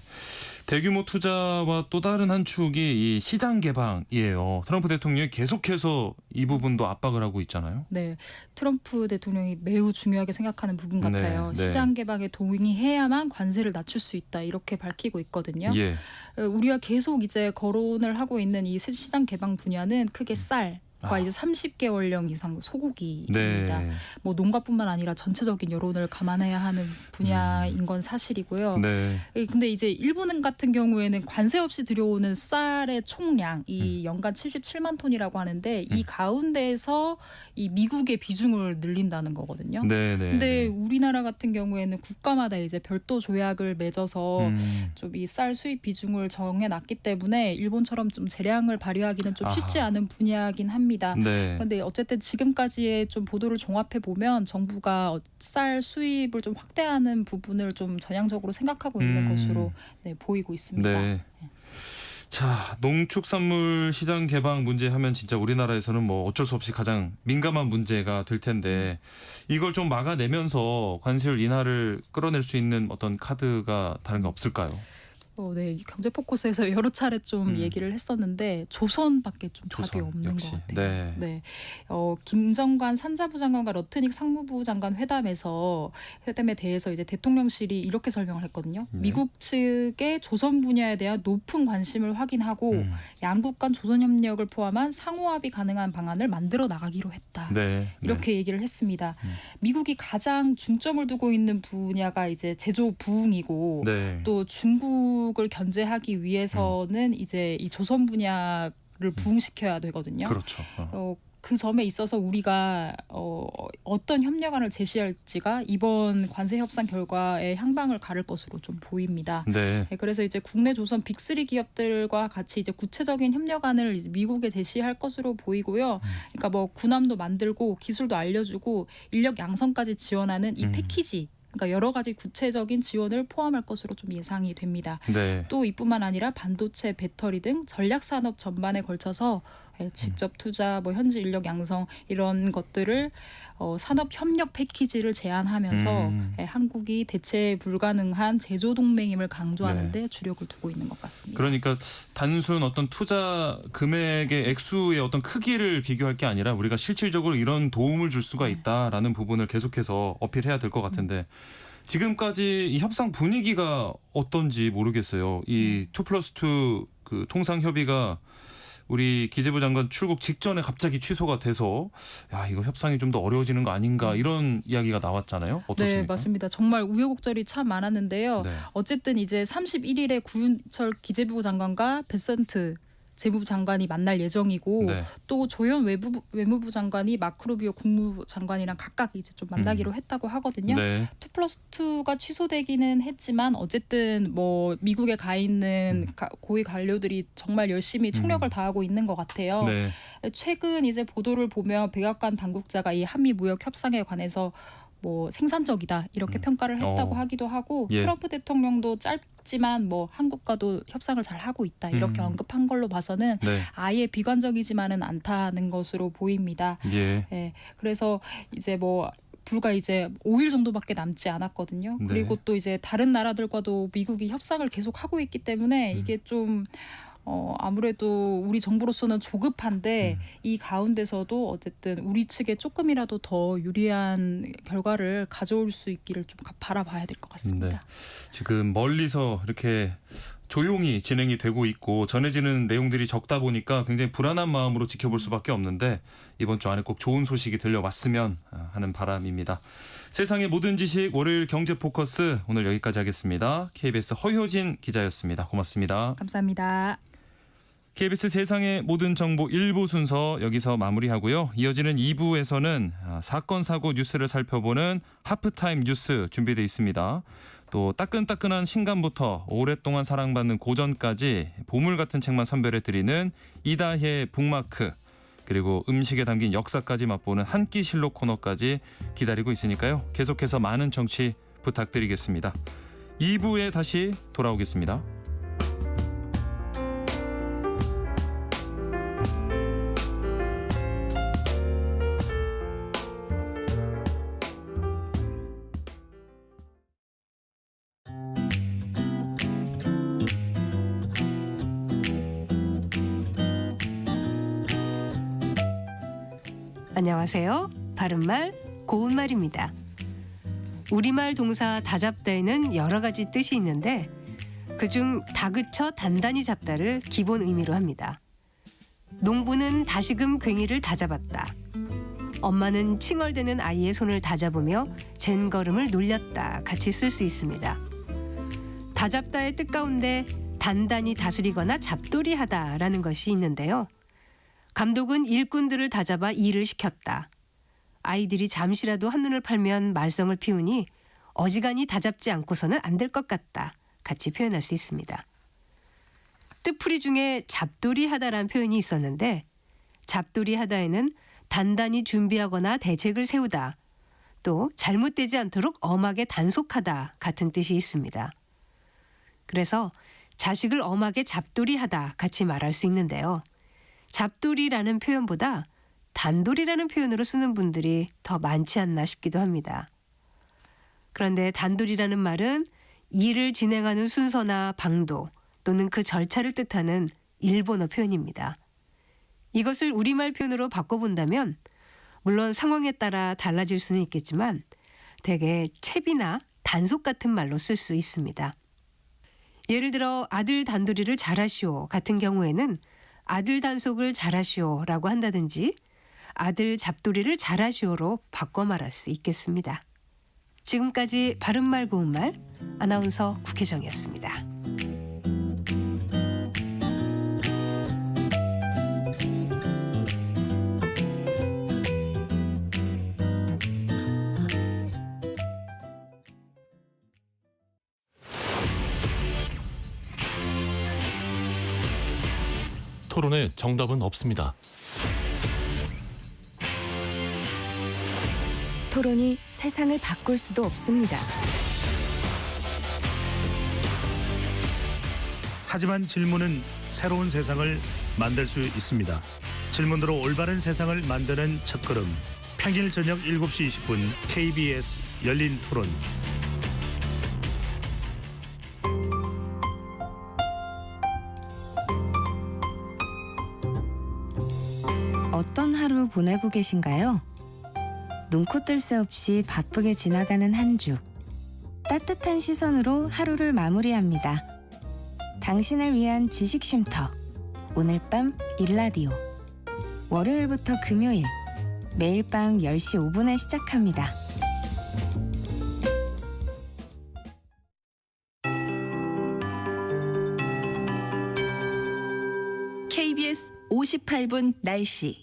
대규모 투자와 또 다른 한 축이 이 시장 개방이에요. 트럼프 대통령이 계속해서 이 부분도 압박을 하고 있잖아요. 네, 트럼프 대통령이 매우 중요하게 생각하는 부분 같아요. 네. 시장 개방에 동의해야만 관세를 낮출 수 있다 이렇게 밝히고 있거든요. 예. 우리가 계속 이제 거론을 하고 있는 이 시장 개방 분야는 크게 쌀과 이제 30개월령 이상 소고기입니다. 네. 뭐 농가뿐만 아니라 전체적인 여론을 감안해야 하는 분야인 건 사실이고요. 네. 근데 이제 일본 같은 경우에는 관세 없이 들여오는 쌀의 총량 이 연간 77만 톤이라고 하는데 이 가운데에서 이 미국의 비중을 늘린다는 거거든요. 네. 네. 근데 우리나라 같은 경우에는 국가마다 이제 별도 조약을 맺어서 좀 이 쌀 수입 비중을 정해놨기 때문에 일본처럼 좀 재량을 발휘하기는 좀 쉽지 아하. 않은 분야이긴 합니다. 네. 그런데 어쨌든 지금까지의 좀 보도를 종합해 보면 정부가 쌀 수입을 좀 확대하는 부분을 좀 전향적으로 생각하고 있는 것으로 네, 보이고 있습니다. 네. 자, 농축산물 시장 개방 문제 하면 진짜 우리나라에서는 뭐 어쩔 수 없이 가장 민감한 문제가 될 텐데 이걸 좀 막아내면서 관세율 인하를 끌어낼 수 있는 어떤 카드가 다른 게 없을까요? 네, 경제 포커스에서 여러 차례 좀 얘기를 했었는데 조선밖에 좀 답이 없는 역시. 것 같아요. 네. 네, 김정관 산자부 장관과 러트닉 상무부 장관 회담에 대해서 이제 대통령실이 이렇게 설명을 했거든요. 네. 미국 측의 조선 분야에 대한 높은 관심을 확인하고 양국 간 조선 협력을 포함한 상호합이 가능한 방안을 만들어 나가기로 했다. 네. 이렇게 얘기를 했습니다. 미국이 가장 중점을 두고 있는 분야가 이제 제조 부흥이고 네. 또 중국을 견제하기 위해서는 이제 이 조선 분야를 부흥시켜야 되거든요. 그렇죠. 그 점에 있어서 우리가 어떤 협력안을 제시할지가 이번 관세 협상 결과의 향방을 가를 것으로 좀 보입니다. 네. 네, 그래서 이제 국내 조선 빅3 기업들과 같이 이제 구체적인 협력안을 이제 미국에 제시할 것으로 보이고요. 그러니까 뭐 군함도 만들고 기술도 알려주고 인력 양성까지 지원하는 이 패키지. 그러니까 여러 가지 구체적인 지원을 포함할 것으로 좀 예상이 됩니다. 네. 또 이뿐만 아니라 반도체, 배터리 등 전략 산업 전반에 걸쳐서 직접 투자, 뭐 현지 인력 양성 이런 것들을 산업 협력 패키지를 제안하면서 한국이 대체 불가능한 제조 동맹임을 강조하는 데 주력을 두고 있는 것 같습니다. 그러니까 단순 어떤 투자 금액의 액수의 어떤 크기를 비교할 게 아니라 우리가 실질적으로 이런 도움을 줄 수가 있다라는 부분을 계속해서 어필해야 될 것 같은데 지금까지 이 협상 분위기가 어떤지 모르겠어요. 이 2+2 그 통상 협의가 우리 기재부 장관 출국 직전에 갑자기 취소가 돼서 야 이거 협상이 좀 더 어려워지는 거 아닌가 이런 이야기가 나왔잖아요. 어떻습니까? 네, 맞습니다. 정말 우여곡절이 참 많았는데요. 네. 어쨌든 이제 31일에 구윤철 기재부 장관과 베센트 재무부 장관이 만날 예정이고 네. 또 조현 외무부 장관이 마크 루비오 국무부 장관이랑 각각 이제 좀 만나기로 했다고 하거든요. 네. 2+2가 취소되기는 했지만 어쨌든 뭐 미국에 가 있는 고위 관료들이 정말 열심히 총력을 다하고 있는 것 같아요. 네. 최근 이제 보도를 보면 백악관 당국자가 이 한미 무역 협상에 관해서 뭐 생산적이다 이렇게 평가를 했다고 하기도 하고 예. 트럼프 대통령도 짧지만 뭐 한국과도 협상을 잘 하고 있다 이렇게 언급한 걸로 봐서는 네. 아예 비관적이지만은 않다는 것으로 보입니다. 예. 예, 그래서 이제 뭐 불과 이제 5일 정도밖에 남지 않았거든요. 네. 그리고 또 이제 다른 나라들과도 미국이 협상을 계속 하고 있기 때문에 이게 좀 아무래도 우리 정부로서는 조급한데 이 가운데서도 어쨌든 우리 측에 조금이라도 더 유리한 결과를 가져올 수 있기를 좀 바라봐야 될 것 같습니다. 네. 지금 멀리서 이렇게 조용히 진행이 되고 있고 전해지는 내용들이 적다 보니까 굉장히 불안한 마음으로 지켜볼 수밖에 없는데 이번 주 안에 꼭 좋은 소식이 들려왔으면 하는 바람입니다. 세상의 모든 지식 월요일 경제 포커스 오늘 여기까지 하겠습니다. KBS 허효진 기자였습니다. 고맙습니다. 감사합니다. KBS 세상의 모든 정보 1부 순서 여기서 마무리하고요. 이어지는 2부에서는 사건 사고 뉴스를 살펴보는 하프타임 뉴스 준비되어 있습니다. 또 따끈따끈한 신간부터 오랫동안 사랑받는 고전까지 보물 같은 책만 선별해드리는 이다혜 북마크, 그리고 음식에 담긴 역사까지 맛보는 한 끼 실록 코너까지 기다리고 있으니까요. 계속해서 많은 청취 부탁드리겠습니다. 2부에 다시 돌아오겠습니다. 안녕하세요. 바른말 고운말입니다. 우리말 동사 다잡다에는 여러 가지 뜻이 있는데 그중 다그쳐 단단히 잡다를 기본 의미로 합니다. 농부는 다시금 괭이를 다잡았다. 엄마는 칭얼대는 아이의 손을 다잡으며 젠걸음을 놀렸다 같이 쓸 수 있습니다. 다잡다의 뜻 가운데 단단히 다스리거나 잡돌이하다라는 것이 있는데요. 감독은 일꾼들을 다잡아 일을 시켰다. 아이들이 잠시라도 한눈을 팔면 말썽을 피우니 어지간히 다잡지 않고서는 안 될 것 같다. 같이 표현할 수 있습니다. 뜻풀이 중에 잡돌이하다라는 표현이 있었는데 잡돌이하다에는 단단히 준비하거나 대책을 세우다, 또 잘못되지 않도록 엄하게 단속하다 같은 뜻이 있습니다. 그래서 자식을 엄하게 잡돌이하다 같이 말할 수 있는데요. 잡돌이라는 표현보다 단돌이라는 표현으로 쓰는 분들이 더 많지 않나 싶기도 합니다. 그런데 단돌이라는 말은 일을 진행하는 순서나 방도 또는 그 절차를 뜻하는 일본어 표현입니다. 이것을 우리말 표현으로 바꿔본다면 물론 상황에 따라 달라질 수는 있겠지만 대개 채비나 단속 같은 말로 쓸 수 있습니다. 예를 들어 아들 단돌이를 잘하시오 같은 경우에는 아들 단속을 잘하시오라고 한다든지 아들 잡돌이를 잘하시오로 바꿔 말할 수 있겠습니다. 지금까지 바른말 고운말 아나운서 국혜정이었습니다. 토론에 정답은 없습니다. 토론이 세상을 바꿀 수도 없습니다. 하지만 질문은 새로운 세상을 만들 수 있습니다. 질문으로 올바른 세상을 만드는 첫걸음. 평일 저녁 7시 20분 KBS 열린 토론. 어떤 하루 보내고 계신가요? 눈코 뜰 새 없이 바쁘게 지나가는 한 주. 따뜻한 시선으로 하루를 마무리합니다. 당신을 위한 지식 쉼터. 오늘 밤 일라디오. 월요일부터 금요일. 매일 밤 10시 5분에 시작합니다. KBS 58분 날씨.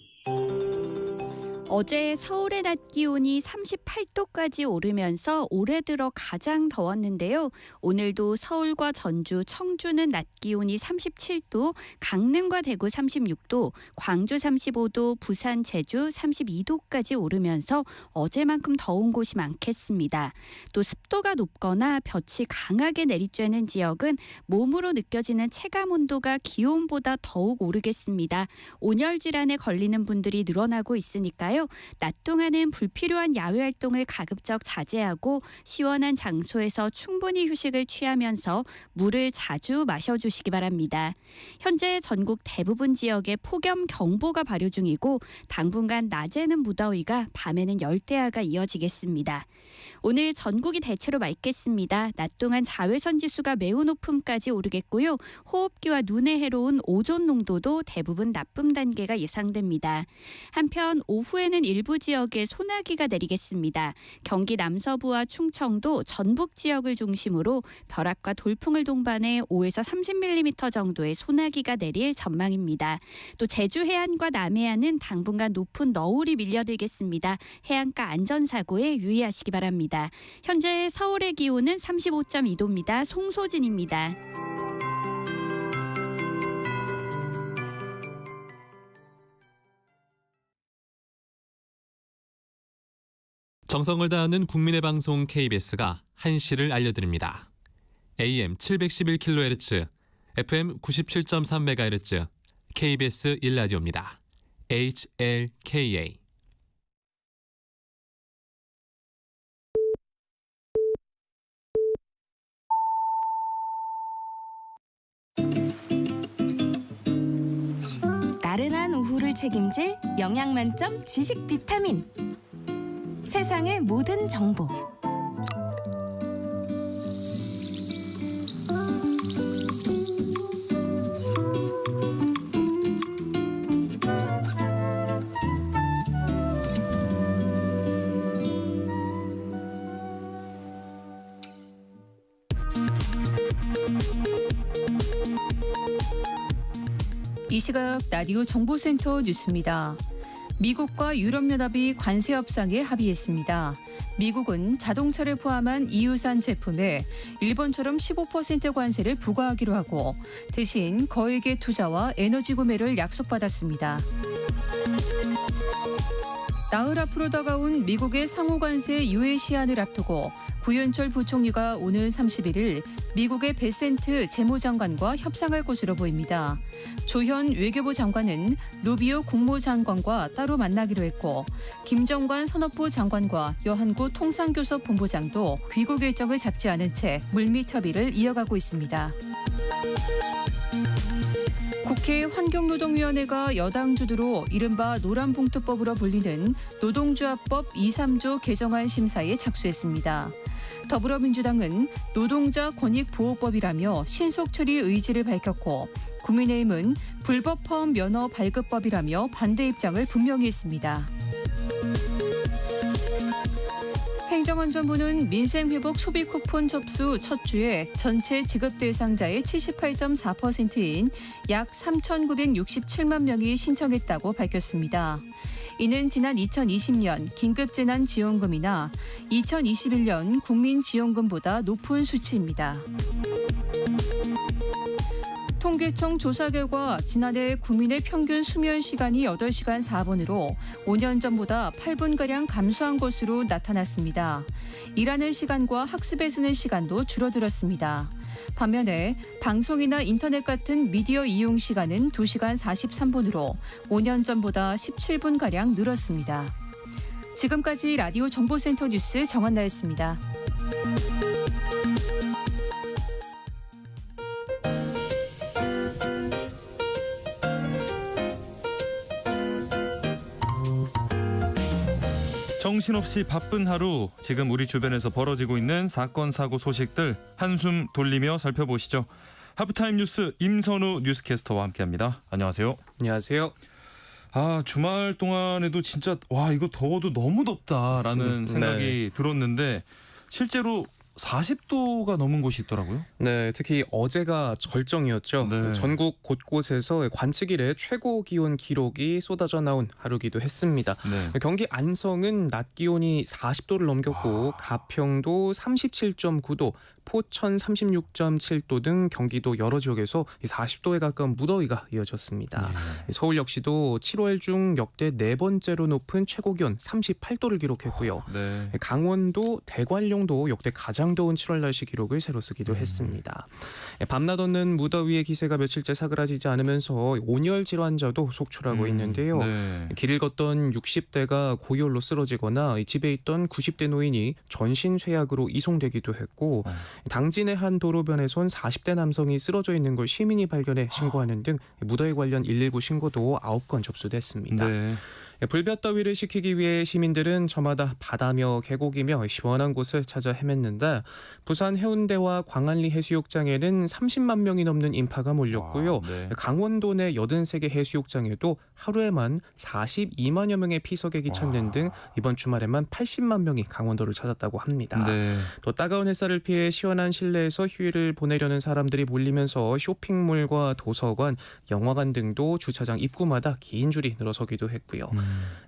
어제 서울의 낮 기온이 38도까지 오르면서 올해 들어 가장 더웠는데요. 오늘도 서울과 전주, 청주는 낮 기온이 37도, 강릉과 대구 36도, 광주 35도, 부산, 제주 32도까지 오르면서 어제만큼 더운 곳이 많겠습니다. 또 습도가 높거나 볕이 강하게 내리쬐는 지역은 몸으로 느껴지는 체감 온도가 기온보다 더욱 오르겠습니다. 온열 질환에 걸리는 분들이 늘어나고 있으니까요. 낮 동안은 불필요한 야외 활동을 가급적 자제하고 시원한 장소에서 충분히 휴식을 취하면서 물을 자주 마셔주시기 바랍니다. 현재 전국 대부분 지역에 폭염경보가 발효 중이고 당분간 낮에는 무더위가 밤에는 열대야가 이어지겠습니다. 오늘 전국이 대체로 맑겠습니다. 낮 동안 자외선 지수가 매우 높음까지 오르겠고요. 호흡기와 눈에 해로운 오존 농도도 대부분 나쁨 단계가 예상됩니다. 한편 오후에는 서쪽에는 일부 지역에 소나기가 내리겠습니다. 경기 남서부와 충청도, 전북 지역을 중심으로 벼락과 돌풍을 동반해 5에서 30mm 정도의 소나기가 내릴 전망입니다. 또 제주 해안과 남해안은 당분간 높은 너울이 밀려들겠습니다. 해안가 안전사고에 유의하시기 바랍니다. 현재 서울의 기온은 35.2도입니다. 송소진입니다. 정성을 다하는 국민의 방송 KBS가 한시를 알려드립니다. AM 711kHz, FM 97.3MHz, KBS 1라디오입니다. HLKA. 나른한 오후를 책임질 영양 만점 지식 비타민. 세상의 모든 정보. 이 시각 라디오 정보센터 뉴스입니다. 미국과 유럽연합이 관세 협상에 합의했습니다. 미국은 자동차를 포함한 EU산 제품에 일본처럼 15% 관세를 부과하기로 하고 대신 거액의 투자와 에너지 구매를 약속받았습니다. 나흘 앞으로 다가온 미국의 상호 관세 유예 시한을 앞두고 구현철 부총리가 오늘 31일 미국의 베센트 재무장관과 협상할 것으로 보입니다. 조현 외교부 장관은 루비오 국무장관과 따로 만나기로 했고 김정관 산업부 장관과 여한구 통상교섭 본부장도 귀국 일정을 잡지 않은 채 물밑 협의를 이어가고 있습니다. 국회 환경노동위원회가 여당 주도로 이른바 노란봉투법으로 불리는 노동조합법 2, 3조 개정안 심사에 착수했습니다. 더불어민주당은 노동자 권익보호법이라며 신속 처리 의지를 밝혔고 국민의힘은 불법 파업 면허 발급법이라며 반대 입장을 분명히 했습니다. 행정안전부는 민생회복 소비 쿠폰 접수 첫 주에 전체 지급 대상자의 78.4%인 약 3,967만 명이 신청했다고 밝혔습니다. 이는 지난 2020년 긴급재난지원금이나 2021년 국민지원금보다 높은 수치입니다. 통계청 조사 결과 지난해 국민의 평균 수면 시간이 8시간 4분으로 5년 전보다 8분가량 감소한 것으로 나타났습니다. 일하는 시간과 학습에 쓰는 시간도 줄어들었습니다. 반면에 방송이나 인터넷 같은 미디어 이용 시간은 2시간 43분으로 5년 전보다 17분가량 늘었습니다. 지금까지 라디오 정보센터 뉴스 정한나였습니다. 정신없이 바쁜 하루, 지금 우리 주변에서 벌어지고 있는 사건, 사고 소식들 한숨 돌리며 살펴보시죠. 하프타임 뉴스 임선우 뉴스캐스터와 함께합니다. 안녕하세요. 안녕하세요. 주말 동안에도 진짜 이거 더워도 너무 덥다라는 생각이 들었는데 실제로 40도가 넘은 곳이 있더라고요. 네, 특히 어제가 절정이었죠. 네. 전국 곳곳에서 관측 이래 최고 기온 기록이 쏟아져 나온 하루기도 했습니다. 네. 경기 안성은 낮 기온이 40도를 넘겼고 가평도 37.9도, 포천 36.7도 등 경기도 여러 지역에서 40도에 가까운 무더위가 이어졌습니다. 네. 서울 역시도 7월 중 역대 네 번째로 높은 최고 기온 38도를 기록했고요. 네. 강원도, 대관령도 역대 가장 더운 7월 날씨 기록을 새로 쓰기도 했습니다. 밤낮 없는 무더위의 기세가 며칠째 사그라지지 않으면서 온열 질환자도 속출하고 있는데요. 네. 길을 걷던 60대가 고열로 쓰러지거나 집에 있던 90대 노인이 전신 쇠약으로 이송되기도 했고 당진의 한 도로변에선 40대 남성이 쓰러져 있는 걸 시민이 발견해 신고하는 등 무더위 관련 119 신고도 9건 접수됐습니다. 네. 불볕더위를 식히기 위해 시민들은 저마다 바다며 계곡이며 시원한 곳을 찾아 헤맸는데 부산 해운대와 광안리 해수욕장에는 30만 명이 넘는 인파가 몰렸고요. 와, 네. 강원도 내 83개 해수욕장에도 하루에만 42만여 명의 피서객이 찾는 등 이번 주말에만 80만 명이 강원도를 찾았다고 합니다. 네. 또 따가운 햇살을 피해 시원한 실내에서 휴일을 보내려는 사람들이 몰리면서 쇼핑몰과 도서관, 영화관 등도 주차장 입구마다 긴 줄이 늘어서기도 했고요.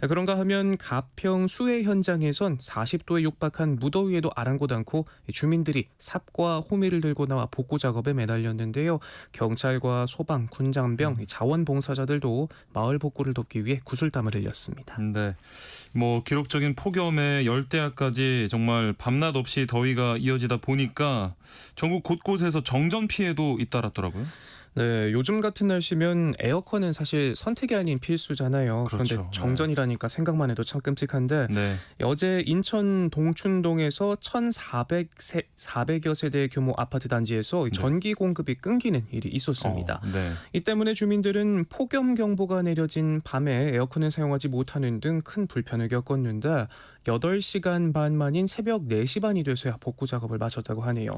그런가 하면 가평 수해 현장에선 40도에 육박한 무더위에도 아랑곳 않고 주민들이 삽과 호미를 들고 나와 복구 작업에 매달렸는데요. 경찰과 소방, 군장병, 자원봉사자들도 마을 복구를 돕기 위해 구슬땀을 흘렸습니다. 네. 뭐 기록적인 폭염에 열대야까지 정말 밤낮 없이 더위가 이어지다 보니까 전국 곳곳에서 정전 피해도 잇따랐더라고요. 네, 요즘 같은 날씨면 에어컨은 사실 선택이 아닌 필수잖아요. 그렇죠. 그런데 정전이라니까 생각만 해도 참 끔찍한데 네. 어제 인천 동춘동에서 1,400여 세대 규모 아파트 단지에서 전기 공급이 끊기는 일이 있었습니다. 네. 이 때문에 주민들은 폭염 경보가 내려진 밤에 에어컨을 사용하지 못하는 등 큰 불편을 겪었는데 8시간 반 만인 새벽 4시 반이 돼서야 복구 작업을 마쳤다고 하네요.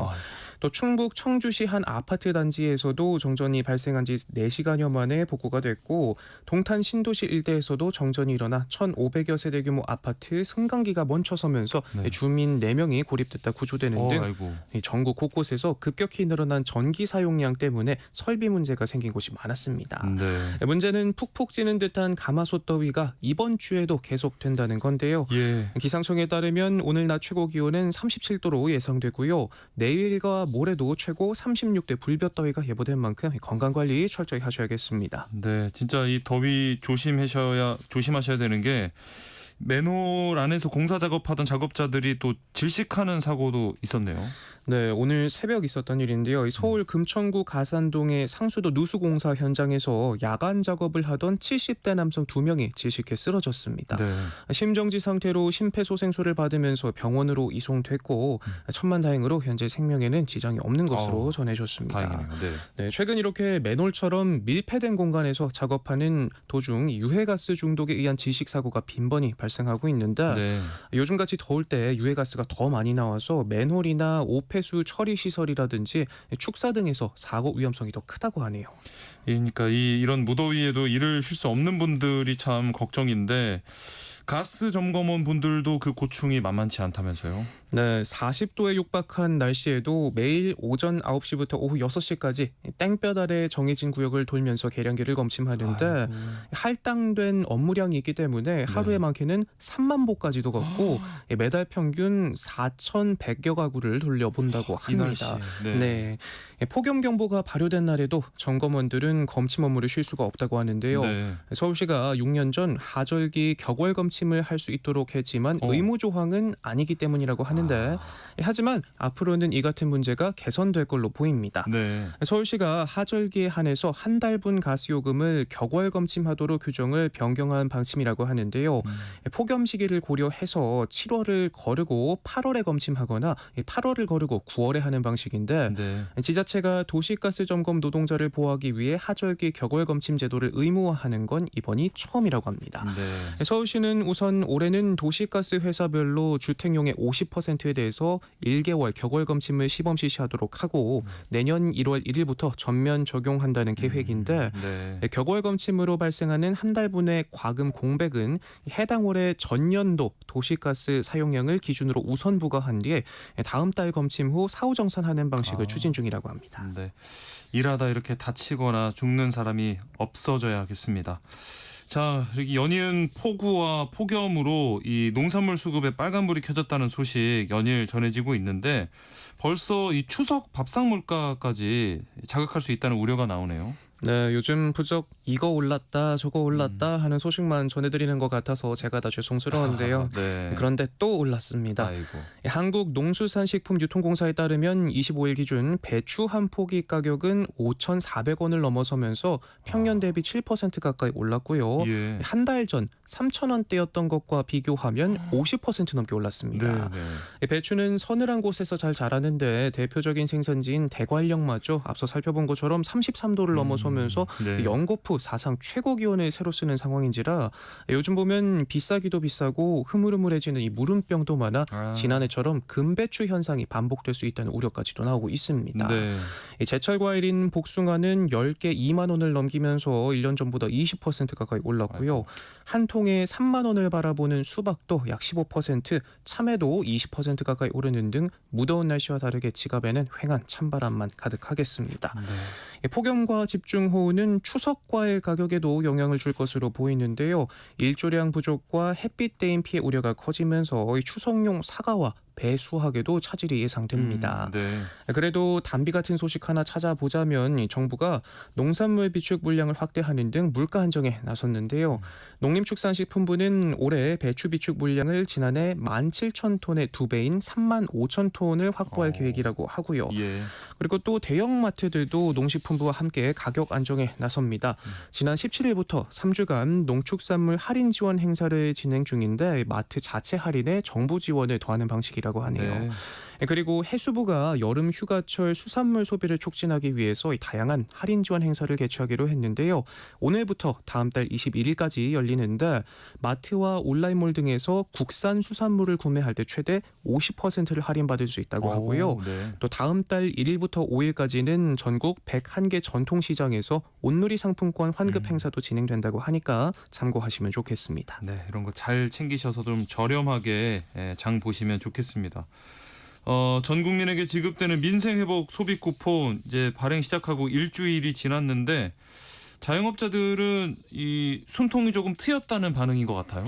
또 충북 청주시 한 아파트 단지에서도 정전이 발생한 지 4시간여 만에 복구가 됐고 동탄 신도시 일대에서도 정전이 일어나 1,500여 세대 규모 아파트 승강기가 멈춰서면서 네. 주민 4명이 고립됐다 구조되는 등 아이고. 전국 곳곳에서 급격히 늘어난 전기 사용량 때문에 설비 문제가 생긴 곳이 많았습니다. 네. 문제는 푹푹 찌는 듯한 가마솥 더위가 이번 주에도 계속된다는 건데요. 예. 기상청에 따르면 오늘 낮 최고 기온은 37도로 예상되고요. 내일과 모레도 최고 36대 불볕더위가 예보된 만큼 건강관리 철저히 하셔야겠습니다. 네, 진짜 이 더위 조심하셔야 되는 게 맨홀 안에서 공사 작업하던 작업자들이 또 질식하는 사고도 있었네요. 네, 오늘 새벽 있었던 일인데요. 서울 금천구 가산동의 상수도 누수공사 현장에서 야간 작업을 하던 70대 남성 2명이 질식해 쓰러졌습니다. 네. 심정지 상태로 심폐소생술을 받으면서 병원으로 이송됐고 천만다행으로 현재 생명에는 지장이 없는 것으로 전해졌습니다. 다행이네요. 네. 네, 최근 이렇게 맨홀처럼 밀폐된 공간에서 작업하는 도중 유해가스 중독에 의한 질식 사고가 빈번히 발생하고 있는데 네. 요즘같이 더울 때 유해가스가 더 많이 나와서 맨홀이나 오폐수 처리 시설이라든지 축사 등에서 사고 위험성이 더 크다고 하네요. 그러니까 이런 무더위에도 일을 쉴 수 없는 분들이 참 걱정인데 가스 점검원 분들도 그 고충이 만만치 않다면서요? 네, 40도에 육박한 날씨에도 매일 오전 9시부터 오후 6시까지 땡볕 아래 정해진 구역을 돌면서 계량기를 검침하는데 할당된 업무량이 있기 때문에 하루에 많게는 3만 보까지도 걷고 매달 평균 4,100여 가구를 돌려본다고 합니다. 네. 폭염 경보가 발효된 날에도 점검원들은 검침 업무를 쉴 수가 없다고 하는데요. 네. 서울시가 6년 전 하절기 격월 검침을 할 수 있도록 했지만 의무 조항은 아니기 때문이라고 하는데 하지만 앞으로는 이 같은 문제가 개선될 걸로 보입니다. 네. 서울시가 하절기에 한해서 한 달분 가스요금을 격월 검침하도록 규정을 변경한 방침이라고 하는데요. 폭염 시기를 고려해서 7월을 거르고 8월에 검침하거나 8월을 거르고 9월에 하는 방식인데 네. 지자체가 도시가스 점검 노동자를 보호하기 위해 하절기 격월 검침 제도를 의무화하는 건 이번이 처음이라고 합니다. 네. 서울시는 우선 올해는 도시가스 회사별로 주택용의 50%에 대해서 1개월 격월 검침을 시범 실시하도록 하고 내년 1월 1일부터 전면 적용한다는 계획인데 네. 격월 검침으로 발생하는 한 달분의 과금 공백은 해당 월의 전년도 도시가스 사용량을 기준으로 우선 부과한 뒤에 다음 달 검침 후 사후정산하는 방식을 추진 중이라고 합니다. 네. 일하다 이렇게 다치거나 죽는 사람이 없어져야겠습니다. 자, 이렇게 연이은 폭우와 폭염으로 이 농산물 수급에 빨간불이 켜졌다는 소식 연일 전해지고 있는데 벌써 이 추석 밥상 물가까지 자극할 수 있다는 우려가 나오네요. 네, 요즘 부쩍 이거 올랐다 저거 올랐다 하는 소식만 전해드리는 것 같아서 제가 다 죄송스러운데요. 네. 그런데 또 올랐습니다. 아이고. 한국농수산식품유통공사에 따르면 25일 기준 배추 한 포기 가격은 5,400원을 넘어서면서 평년 대비 7% 가까이 올랐고요. 예. 한 달 전 3,000원대였던 것과 비교하면 50% 넘게 올랐습니다. 네. 배추는 서늘한 곳에서 잘 자라는데 대표적인 생산지인 대관령마저 앞서 살펴본 것처럼 33도를 넘어서면 올라오면서 네. 연거푸 사상 최고 기온을 새로 쓰는 상황인지라 요즘 보면 비싸기도 비싸고 흐물흐물해지는 이 무름병도 많아 지난해처럼 금배추 현상이 반복될 수 있다는 우려까지도 나오고 있습니다. 네. 이 제철 과일인 복숭아는 10개 2만 원을 넘기면서 1년 전보다 20% 가까이 올랐고요. 아이고. 한 통에 3만 원을 바라보는 수박도 약 15%, 참외도 20% 가까이 오르는 등 무더운 날씨와 다르게 지갑에는 휑한 찬바람만 가득하겠습니다. 네. 폭염과 집중호우는 추석 과일 가격에도 영향을 줄 것으로 보이는데요. 일조량 부족과 햇빛 대인 피해 우려가 커지면서 이 추석용 사과와 배 수확에도 차질이 예상됩니다. 네. 그래도 단비 같은 소식 하나 찾아보자면 이 정부가 농산물 비축 물량을 확대하는 등 물가 안정에 나섰는데요. 농림축산식품부는 올해 배추 비축 물량을 지난해 17,000톤의 2배인 35,000톤을 확보할 계획이라고 하고요. 예. 그리고 또 대형마트들도 농식품부와 함께 가격 안정에 나섭니다. 지난 17일부터 3주간 농축산물 할인 지원 행사를 진행 중인데 마트 자체 할인에 정부 지원을 더하는 방식이라고 하네요. 네. 그리고 해수부가 여름 휴가철 수산물 소비를 촉진하기 위해서 다양한 할인 지원 행사를 개최하기로 했는데요. 오늘부터 다음 달 21일까지 열리는데 마트와 온라인몰 등에서 국산 수산물을 구매할 때 최대 50%를 할인받을 수 있다고 하고요. 네. 또 다음 달 1일부터 5일까지는 전국 101개 전통시장에서 온누리 상품권 환급 행사도 진행된다고 하니까 참고하시면 좋겠습니다. 네, 이런 거 잘 챙기셔서 좀 저렴하게 장 보시면 좋겠습니다. 전 국민에게 지급되는 민생회복 소비 쿠폰 이제 발행 시작하고 일주일이 지났는데 자영업자들은 이 숨통이 조금 트였다는 반응인 것 같아요.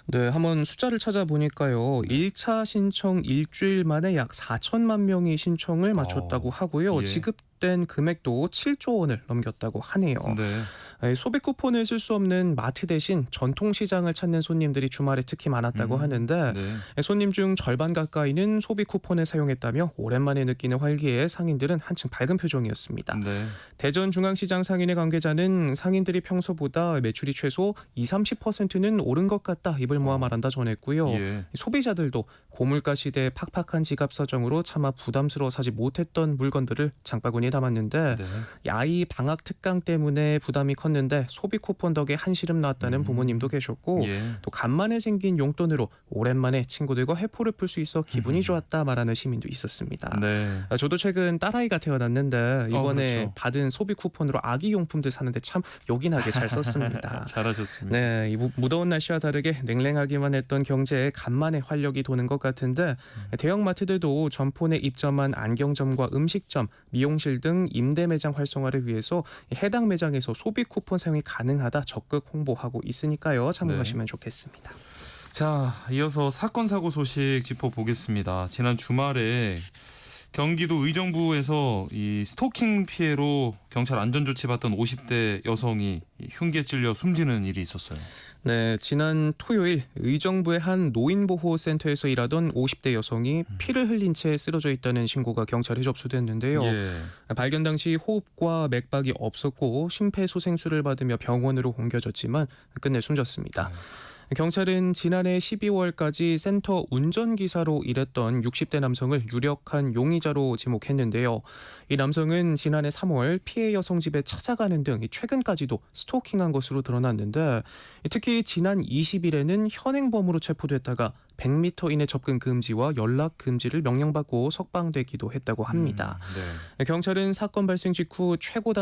네, 한번 숫자를 찾아보니까요. 1차 신청 일주일 만에 약 4천만 명이 신청을 마쳤다고 하고요. 예. 지급된 금액도 7조 원을 넘겼다고 하네요. 네. 소비 쿠폰을 쓸 수 없는 마트 대신 전통시장을 찾는 손님들이 주말에 특히 많았다고 하는데 네. 손님 중 절반 가까이는 소비 쿠폰을 사용했다며 오랜만에 느끼는 활기에 상인들은 한층 밝은 표정이었습니다. 네. 대전중앙시장 상인의 관계자는 상인들이 평소보다 매출이 최소 20-30%는 오른 것 같다 입을 모아 말한다 전했고요. 예. 소비자들도 고물가 시대의 팍팍한 지갑 사정으로 차마 부담스러워 사지 못했던 물건들을 장바구니에 담았는데 네. 아이 방학 특강 때문에 부담이 컸는데 소비 쿠폰 덕에 한시름 나왔다는 부모님도 계셨고 예. 또 간만에 생긴 용돈으로 오랜만에 친구들과 회포를 풀 수 있어 기분이 좋았다 말하는 시민도 있었습니다. 네. 저도 최근 딸아이가 태어났는데 이번에 그렇죠. 받은 소비 쿠폰으로 아기 용품들 사는데 참 요긴하게 잘 썼습니다. 잘하셨습니다. 네, 이 무더운 날씨와 다르게 냉랭하기만 했던 경제에 간만에 활력이 도는 것 같은데 대형마트들도 점포 내 입점한 안경점과 음식점, 미용실 등 임대 매장 활성화를 위해서 해당 매장에서 소비 쿠폰 사용이 가능하다 적극 홍보하고 있으니까요. 참고하시면 좋겠습니다. 자, 이어서 사건 사고 소식 짚어보겠습니다. 지난 주말에 경기도 의정부에서 이 스토킹 피해로 경찰 안전조치 받던 50대 여성이 흉기에 찔려 숨지는 일이 있었어요. 네, 지난 토요일 의정부의 한 노인보호센터에서 일하던 50대 여성이 피를 흘린 채 쓰러져 있다는 신고가 경찰에 접수됐는데요. 예. 발견 당시 호흡과 맥박이 없었고 심폐소생술을 받으며 병원으로 옮겨졌지만 끝내 숨졌습니다. 경찰은 지난해 12월까지 센터 운전기사로 일했던 60대 남성을 유력한 용의자로 지목했는데요. 이 남성은 지난해 3월 피해 여성 집에 찾아가는 등 최근까지도 스토킹한 것으로 드러났는데 특히 지난 20일에는 현행범으로 체포됐다가 100m 이내 접근 금지와 연락 금지를 명령받고 석방되기도 했다고 합니다. 네. 경찰은 사건 발생 직후 최고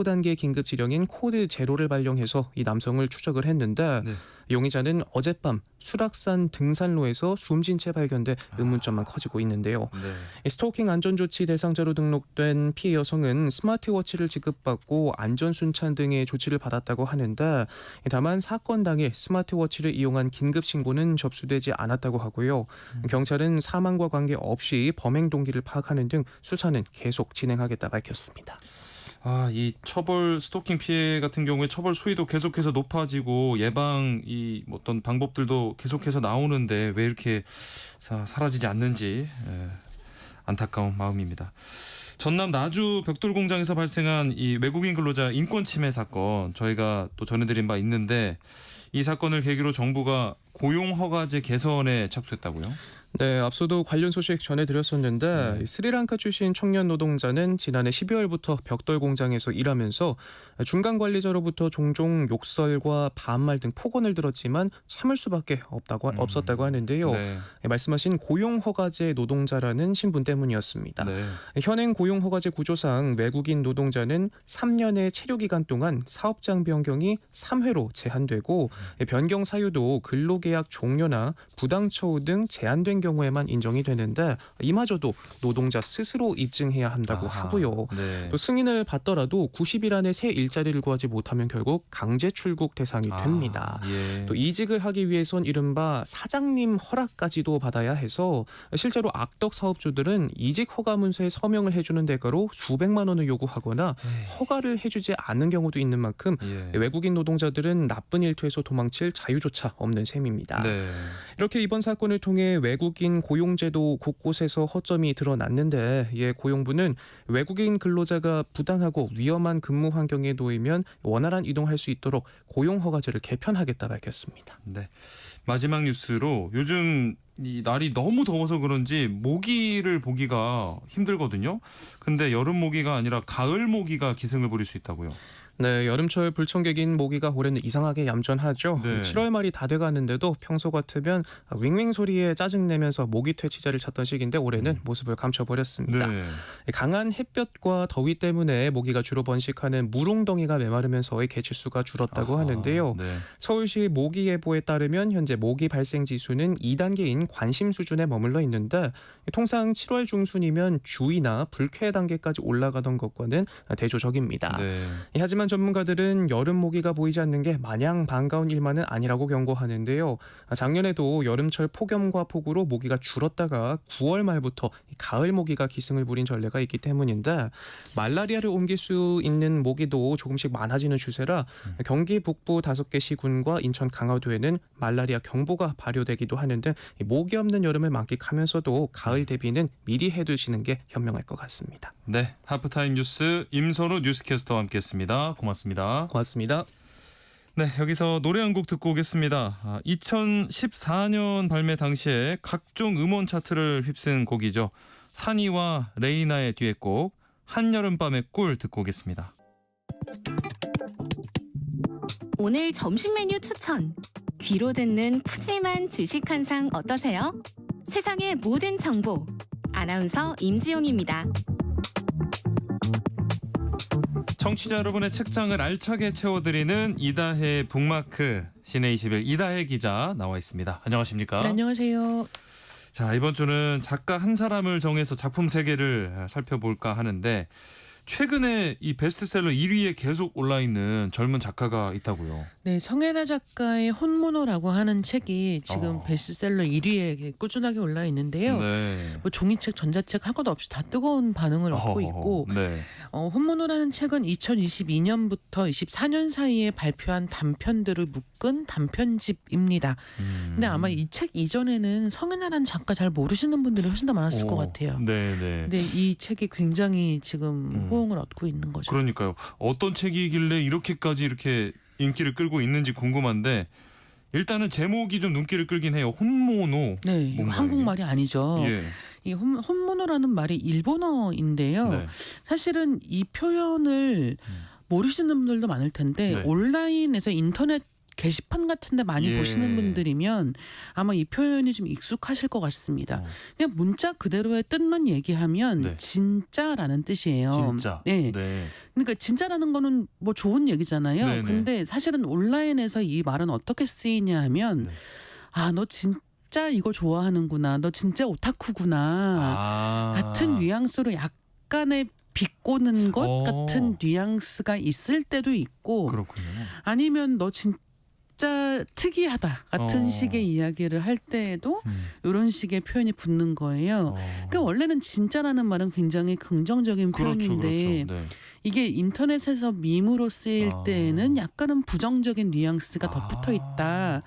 단계 긴급 지령인 코드 제로를 발령해서 이 남성을 추적을 했는데 네. 용의자는 어젯밤 수락산 등산로에서 숨진 채 발견돼 의문점만 커지고 있는데요. 네. 스토킹 안전조치 대상자로 등록된 피해 여성은 스마트워치를 지급받고 안전순찬 등의 조치를 받았다고 하는데 다만 사건 당일 스마트워치를 이용한 긴급 신고는 접수되지 않았다고 하고요. 경찰은 사망과 관계없이 범행 동기를 파악하는 등 수사는 계속 진행하겠다 밝혔습니다. 이 처벌 스토킹 피해 같은 경우에 처벌 수위도 계속해서 높아지고 예방 어떤 방법들도 계속해서 나오는데 왜 이렇게 사라지지 않는지 안타까운 마음입니다. 전남 나주 벽돌 공장에서 발생한 이 외국인 근로자 인권 침해 사건 저희가 또 전해드린 바 있는데 이 사건을 계기로 정부가 고용 허가제 개선에 착수했다고요? 네, 앞서도 관련 소식 전해드렸었는데 스리랑카 출신 청년 노동자는 지난해 12월부터 벽돌 공장에서 일하면서 중간 관리자로부터 종종 욕설과 반말 등 폭언을 들었지만 참을 수밖에 없었다고 하는데요. 네. 말씀하신 고용허가제 노동자라는 신분 때문이었습니다. 네. 현행 고용허가제 구조상 외국인 노동자는 3년의 체류기간 동안 사업장 변경이 3회로 제한되고 변경 사유도 근로계약 종료나 부당처우 등 제한된 경우에만 인정이 되는데 이마저도 노동자 스스로 입증해야 한다고 하고요. 네. 또 승인을 받더라도 90일 안에 새 일자리를 구하지 못하면 결국 강제 출국 대상이 됩니다. 예. 또 이직을 하기 위해선 이른바 사장님 허락까지도 받아야 해서 실제로 악덕 사업주들은 이직 허가 문서에 서명을 해주는 대가로 수백만 원을 요구하거나 허가를 해주지 않는 경우도 있는 만큼 외국인 노동자들은 나쁜 일투에서 도망칠 자유조차 없는 셈입니다. 네. 이렇게 이번 사건을 통해 외국인 고용제도 곳곳에서 허점이 드러났는데 고용부는 외국인 근로자가 부당하고 위험한 근무 환경에 놓이면 원활한 이동할 수 있도록 고용허가제를 개편하겠다 밝혔습니다. 네. 마지막 뉴스로 요즘 이 날이 너무 더워서 그런지 모기를 보기가 힘들거든요. 근데 여름 모기가 아니라 가을 모기가 기승을 부릴 수 있다고요. 네, 여름철 불청객인 모기가 올해는 이상하게 얌전하죠. 네. 7월 말이 다 돼가는데도 평소 같으면 윙윙 소리에 짜증내면서 모기 퇴치자를 찾던 시기인데 올해는 모습을 감춰버렸습니다. 네. 강한 햇볕과 더위 때문에 모기가 주로 번식하는 물웅덩이가 메마르면서의 개체수가 줄었다고 하는데요. 네. 서울시 모기예보에 따르면 현재 모기 발생 지수는 2단계인 관심 수준에 머물러 있는데 통상 7월 중순이면 주의나 불쾌 단계까지 올라가던 것과는 대조적입니다. 네. 하지만 전문가들은 여름 모기가 보이지 않는 게 마냥 반가운 일만은 아니라고 경고하는데요. 작년에도 여름철 폭염과 폭우로 모기가 줄었다가 9월 말부터 가을 모기가 기승을 부린 전례가 있기 때문인데 말라리아를 옮길 수 있는 모기도 조금씩 많아지는 추세라 경기 북부 5개 시군과 인천 강화도에는 말라리아 경보가 발효되기도 하는 등 모기 없는 여름을 만끽하면서도 가을 대비는 미리 해두시는 게 현명할 것 같습니다. 네. 하프타임 뉴스 임선우 뉴스캐스터와 함께했습니다. 고맙습니다. 고맙습니다. 네, 여기서 노래 한 곡 듣고 오겠습니다. 2014년 발매 당시에 각종 음원 차트를 휩쓴 곡이죠. 산이와 레이나의 듀엣곡 한여름밤의 꿀 듣고 오겠습니다. 오늘 점심 메뉴 추천. 귀로 듣는 푸짐한 지식 한 상 어떠세요? 세상의 모든 정보. 아나운서 임지용입니다. 청취자 여러분의 책장을 알차게 채워드리는 이다혜 북마크 시내 21 이다혜 기자 나와 있습니다. 안녕하십니까? 네, 안녕하세요. 자, 이번 주는 작가 한 사람을 정해서 작품 세계를 살펴볼까 하는데 최근에 이 베스트셀러 1위에 계속 올라있는 젊은 작가가 있다고요. 네, 성애나 작가의 혼모노라고 하는 책이 지금 베스트셀러 1위에 꾸준하게 올라 있는데요. 네. 뭐 종이책, 전자책 할 것 없이 다 뜨거운 반응을 얻고 있고 네. 혼모노라는 책은 2022년부터 24년 사이에 발표한 단편들을 묶은 단편집입니다. 근데 아마 이 책 이전에는 성애나라는 작가 잘 모르시는 분들이 훨씬 더 많았을 것 같아요. 네네. 근데 이 책이 굉장히 지금 호응을 얻고 있는 거죠. 그러니까요. 어떤 책이길래 이렇게까지 이렇게 인기를 끌고 있는지 궁금한데 일단은 제목이 좀 눈길을 끌긴 해요. 혼모노. 네, 한국말이 아니죠. 예. 이 혼모노라는 말이 일본어인데요. 네. 사실은 이 표현을 모르시는 분들도 많을 텐데 네. 온라인에서 인터넷 게시판 같은 데 많이 보시는 분들이면 아마 이 표현이 좀 익숙하실 것 같습니다. 그냥 문자 그대로의 뜻만 얘기하면 진짜라는 뜻이에요. 진짜. 네. 네. 그러니까 진짜라는 거는 뭐 좋은 얘기잖아요. 네네. 근데 사실은 온라인에서 이 말은 어떻게 쓰이냐 하면 너 진짜 이거 좋아하는구나. 너 진짜 오타쿠구나. 같은 뉘앙스로 약간의 비꼬는 것 같은 뉘앙스가 있을 때도 있고 그렇군요. 아니면 너 진짜 특이하다 같은 식의 이야기를 할 때에도 이런 식의 표현이 붙는 거예요. 그러니까 원래는 진짜라는 말은 굉장히 긍정적인 표현인데 그렇죠. 네. 이게 인터넷에서 밈으로 쓰일 때에는 약간은 부정적인 뉘앙스가 더 붙어 있다.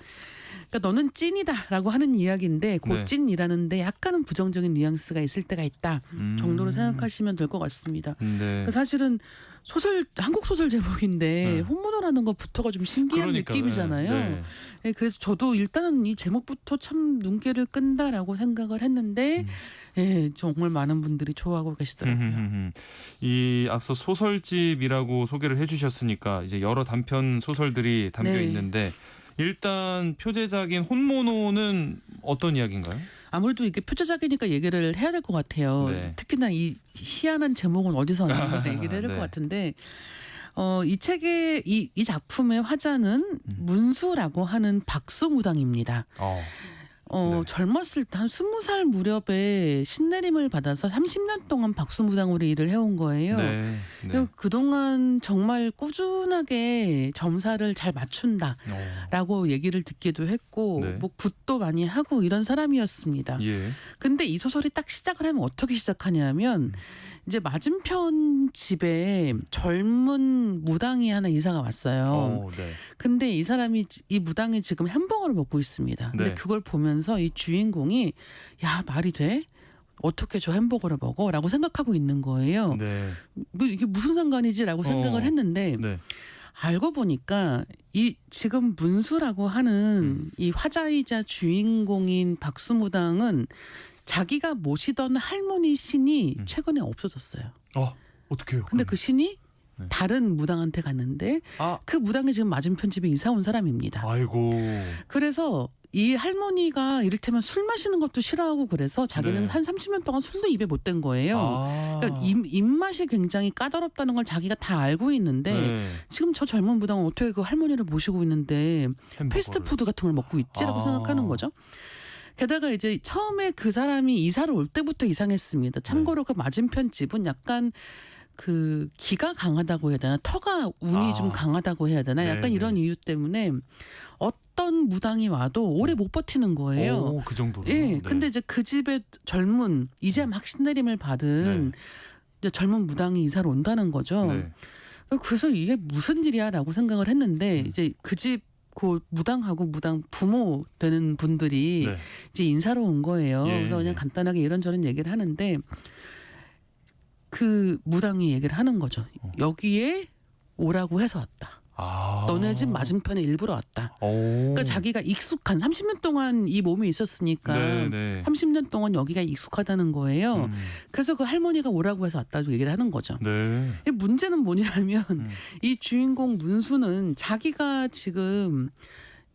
그러니까 너는 찐이다라고 하는 이야기인데 그 네. 찐이라는데 약간은 부정적인 뉘앙스가 있을 때가 있다 정도로 생각하시면 될 것 같습니다. 네. 사실은 소설 한국 소설 제목인데 혼모노라는 것부터가 좀 신기한 그러니까, 느낌이잖아요. 네. 네, 그래서 저도 일단은 이 제목부터 참 눈길을 끈다라고 생각을 했는데 예, 정말 많은 분들이 좋아하고 계시더라고요. 이 앞서 소설집이라고 소개를 해주셨으니까 이제 여러 단편 소설들이 담겨 네. 있는데 일단 표제작인 혼모노는 어떤 이야기인가요? 아무래도 이게 표제작이니까 얘기를 해야 될 것 같아요. 네. 특히나 이 희한한 제목은 어디서 왔는지 얘기를 해야 될 것 네. 같은데 이 책의 이 작품의 화자는 문수라고 하는 박수무당입니다. 네. 젊었을 때 한 20살 무렵에 신내림을 받아서 30년 동안 박수무당으로 일을 해온 거예요. 네. 그리고 그동안 정말 꾸준하게 점사를 잘 맞춘다라고 얘기를 듣기도 했고 네. 뭐 굿도 많이 하고 이런 사람이었습니다. 예. 근데 이 소설이 딱 시작을 하면 어떻게 시작하냐면 이제 맞은편 집에 젊은 무당이 하나 이사가 왔어요. 네. 근데 이 사람이 이 무당이 지금 햄버거를 먹고 있습니다. 근데 네. 그걸 보면서 이 주인공이 야 말이 돼? 어떻게 저 햄버거를 먹어? 라고 생각하고 있는 거예요. 네. 뭐 이게 무슨 상관이지라고 생각을 했는데 네. 알고 보니까 이 지금 문수라고 하는 이 화자이자 주인공인 박수무당은 자기가 모시던 할머니 신이 최근에 없어졌어요. 어떻게요? 근데 그 신이 다른 무당한테 갔는데 그 무당이 지금 맞은편 집에 이사 온 사람입니다. 아이고. 그래서 이 할머니가 이를테면 술 마시는 것도 싫어하고 그래서 자기는 네. 한 30년 동안 술도 입에 못 댄 거예요. 그러니까 입맛이 굉장히 까다롭다는 걸 자기가 다 알고 있는데 네. 지금 저 젊은 무당은 어떻게 그 할머니를 모시고 있는데 패스트푸드 같은 걸 먹고 있지라고 생각하는 거죠. 게다가 이제 처음에 그 사람이 이사를 올 때부터 이상했습니다. 참고로 그 맞은편 집은 약간 그 기가 강하다고 해야 되나 터가 운이 좀 강하다고 해야 되나 약간 네네. 이런 이유 때문에 어떤 무당이 와도 오래 못 버티는 거예요. 오, 그 정도로. 예. 네. 근데 이제 그 집에 젊은 이제 막 신내림을 받은 이제 젊은 무당이 이사를 온다는 거죠. 네. 그래서 이게 무슨 일이야라고 생각을 했는데 이제 그 집 그 무당하고 무당 부모 되는 분들이 네. 이제 인사로 온 거예요. 예, 그래서 그냥 예. 간단하게 이런저런 얘기를 하는데 그 무당이 얘기를 하는 거죠. 여기에 오라고 해서 왔다. 너네 집 맞은편에 일부러 왔다. 그러니까 자기가 익숙한 30년 동안 이 몸에 있었으니까 네, 네. 30년 동안 여기가 익숙하다는 거예요. 그래서 그 할머니가 오라고 해서 왔다고 얘기를 하는 거죠. 네. 문제는 뭐냐면 이 주인공 문수는 자기가 지금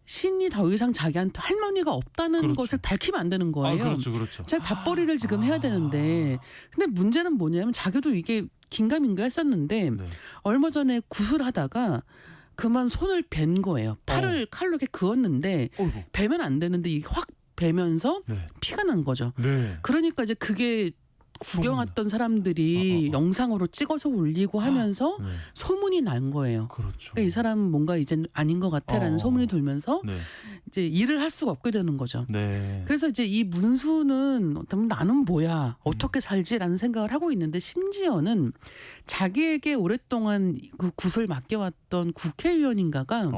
신이 더 이상 자기한테 할머니가 없다는 그렇죠. 것을 밝히면 안 되는 거예요. 그렇죠, 그렇죠. 자기 밥벌이를 지금 해야 되는데 근데 문제는 뭐냐면 자기도 이게 긴가민가 했었는데 얼마 전에 굿을 하다가 그만 손을 벤 거예요. 팔을 칼로 이렇게 그었는데 베면 안 되는데 이게 확 베면서 피가 난 거죠. 네. 그러니까 이제 그게 구경 왔던 사람들이 영상으로 찍어서 올리고 하면서 소문이 난 거예요. 그렇죠. 그러니까 이 사람은 뭔가 이제 아닌 것 같아라는 소문이 돌면서 네. 이제 일을 할 수가 없게 되는 거죠. 네. 그래서 이제 이 문수는 어쩌면 나는 뭐야 어떻게 살지라는 생각을 하고 있는데 심지어는 자기에게 오랫동안 그 굿을 맡겨왔던 국회의원인가가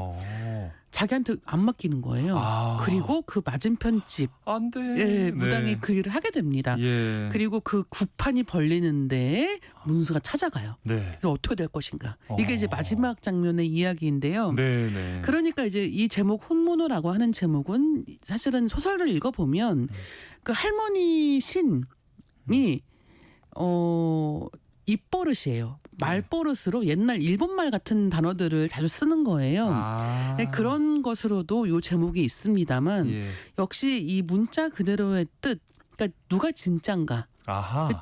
자기한테 안 맡기는 거예요. 그리고 그 맞은편 집 안 돼. 예, 무당이 그 일을 하게 됩니다. 예. 그리고 그 구판이 벌리는데 문수가 찾아가요. 네. 그래서 어떻게 될 것인가. 이게 이제 마지막 장면의 이야기인데요. 네, 네. 그러니까 이제 이 제목 혼모노라고 하는 제목은 사실은 소설을 읽어보면 그 할머니 신이 입버릇이에요. 말버릇으로 옛날 일본말 같은 단어들을 자주 쓰는 거예요. 네, 그런 것으로도 이 제목이 있습니다만 예. 역시 이 문자 그대로의 뜻, 그러니까 누가 진짠가,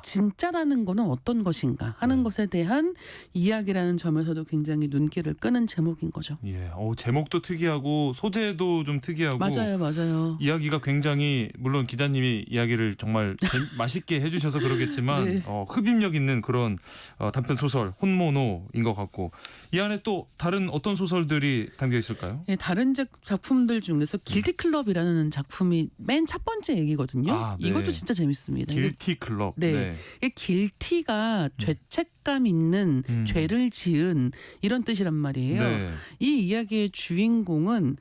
진짜라는 거는 어떤 것인가 하는 것에 대한 이야기라는 점에서도 굉장히 눈길을 끄는 제목인 거죠. 예. 제목도 특이하고 소재도 좀 특이하고 맞아요. 이야기가 굉장히 물론 기자님이 이야기를 정말 맛있게 해주셔서 그러겠지만 네. 흡입력 있는 그런 단편 소설 혼모노인 것 같고 이 안에 또 다른 어떤 소설들이 담겨 있을까요? 예, 다른 작품들 중에서 길티 클럽이라는 작품이 맨 첫 번째 얘기거든요. 네. 이것도 진짜 재밌습니다. 길티 클럽. 네. 이 길티가 죄책감 있는 죄를 지은 이런 뜻이란 말이에요. 네. 이 이야기의 주인공은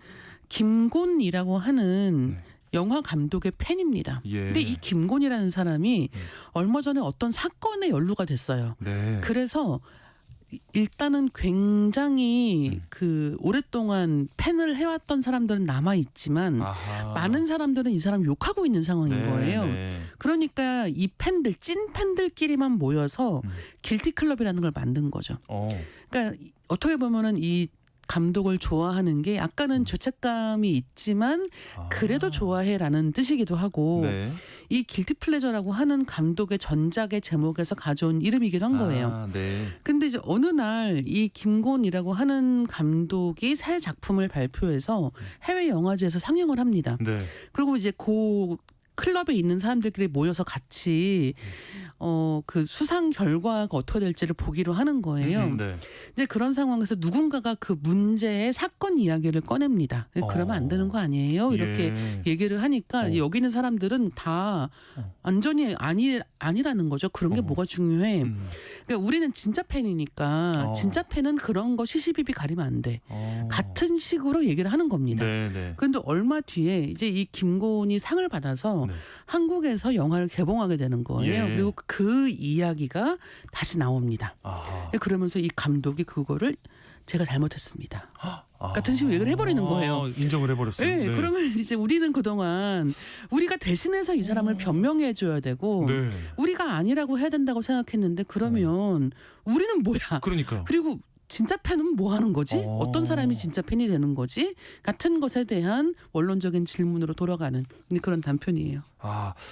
김곤이라고 하는 네. 영화 감독의 팬입니다. 예. 근데 이 김곤이라는 사람이 얼마 전에 어떤 사건에 연루가 됐어요. 네. 그래서 일단은 굉장히 그 오랫동안 팬을 해왔던 사람들은 남아 있지만 아하. 많은 사람들은 이 사람 욕하고 있는 상황인 네, 거예요. 네. 그러니까 이 팬들 찐 팬들끼리만 모여서 길티 클럽이라는 걸 만든 거죠. 그러니까 어떻게 보면은 이 감독을 좋아하는 게 약간은 죄책감이 있지만 그래도 좋아해라는 뜻이기도 하고 네. 이 길티 플레저라고 하는 감독의 전작의 제목에서 가져온 이름이기도 한 거예요. 네. 근데 이제 어느 날 이 김곤이라고 하는 감독이 새 작품을 발표해서 해외 영화제에서 상영을 합니다. 네. 그리고 이제 그 클럽에 있는 사람들끼리 모여서 같이 그 수상 결과가 어떻게 될지를 보기로 하는 거예요. 네. 이제 그런 상황에서 누군가가 그 문제의 사건 이야기를 꺼냅니다. 그러면 안 되는 거 아니에요? 이렇게 얘기를 하니까 여기 있는 사람들은 다 완전히 아니라는 거죠. 그런 게 뭐가 중요해. 그러니까 우리는 진짜 팬이니까 진짜 팬은 그런 거 시시비비 가리면 안 돼. 같은 식으로 얘기를 하는 겁니다. 네. 그런데 얼마 뒤에 이제 이 김곤이 상을 받아서 한국에서 영화를 개봉하게 되는 거예요. 예. 그리고 그 이야기가 다시 나옵니다. 그러면서 이 감독이 그거를 제가 잘못했습니다. 같은 식으로 얘기를 해버리는 거예요. 인정을 해버렸어요. 네, 그러면 이제 우리는 그동안 우리가 대신해서 이 사람을 변명해줘야 되고 네. 우리가 아니라고 해야 된다고 생각했는데 그러면 우리는 뭐야? 그러니까요. 그리고 진짜 팬은 뭐 하는 거지? 어떤 사람이 진짜 팬이 되는 거지? 같은 것에 대한 원론적인 질문으로 돌아가는 그런 단편이에요.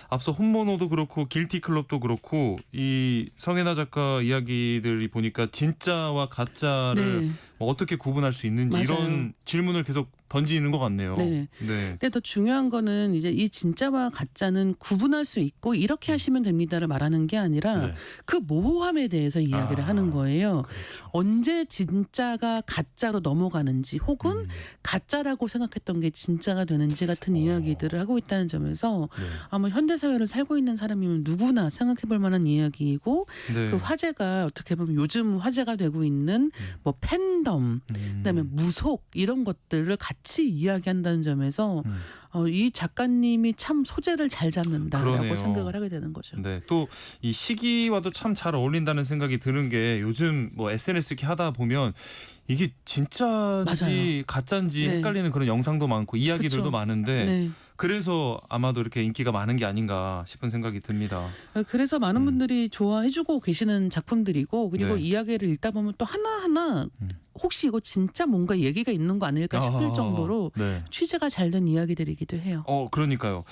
앞서 혼모노도 그렇고 길티 클럽도 그렇고 이 성혜나 작가 이야기들이 보니까 진짜와 가짜를 어떻게 구분할 수 있는지 맞아요. 이런 질문을 계속 던지는 것 같네요. 네. 근데 더 중요한 거는 이제 이 진짜와 가짜는 구분할 수 있고 이렇게 하시면 됩니다를 말하는 게 아니라 그 모호함에 대해서 이야기를 하는 거예요. 그렇죠. 언제 진짜가 가짜로 넘어가는지 혹은 가짜라고 생각했던 게 진짜가 되는지 같은 이야기들을 하고 있다는 점에서 아마 현대 사회를 살고 있는 사람이면 누구나 생각해 볼 만한 이야기이고 그 화제가 어떻게 보면 요즘 화제가 되고 있는 뭐 팬덤 그다음에 무속 이런 것들을 같이 이야기한다는 점에서 이 작가님이 참 소재를 잘 잡는다라고 그러네요. 생각을 하게 되는 거죠. 네, 또 이 시기와도 참 잘 어울린다는 생각이 드는 게 요즘 뭐 SNS 이렇게 하다 보면 이게 진짜인지 맞아요. 가짜인지 네. 헷갈리는 그런 영상도 많고 이야기들도 그쵸. 많은데 네. 그래서 아마도 이렇게 인기가 많은 게 아닌가 싶은 생각이 듭니다. 그래서 많은 분들이 좋아해주고 계시는 작품들이고 그리고 네. 이야기를 읽다 보면 또 하나하나 혹시 이거 진짜 뭔가 얘기가 있는 거 아닐까 싶을 정도로 취재가 잘 된 이야기들이기도 해요. 그러니까요.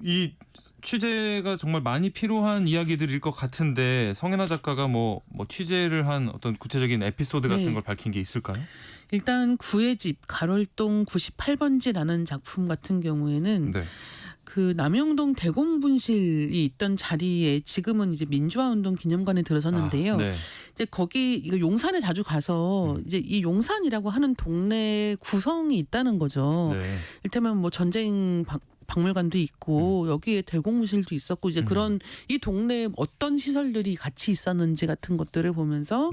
이 취재가 정말 많이 필요한 이야기들일 것 같은데 성혜나 작가가 뭐 취재를 한 어떤 구체적인 에피소드 같은 걸 밝힌 게 있을까요? 일단 구의 집 가롤동 98번지라는 작품 같은 경우에는 그 남영동 대공분실이 있던 자리에 지금은 이제 민주화운동 기념관에 들어섰는데요. 이제 거기 이거 용산에 자주 가서 이제 이 용산이라고 하는 동네 구성이 있다는 거죠. 이를테면 뭐 전쟁 박물관도 있고 여기에 대공무실도 있었고 이제 그런 이 동네에 어떤 시설들이 같이 있었는지 같은 것들을 보면서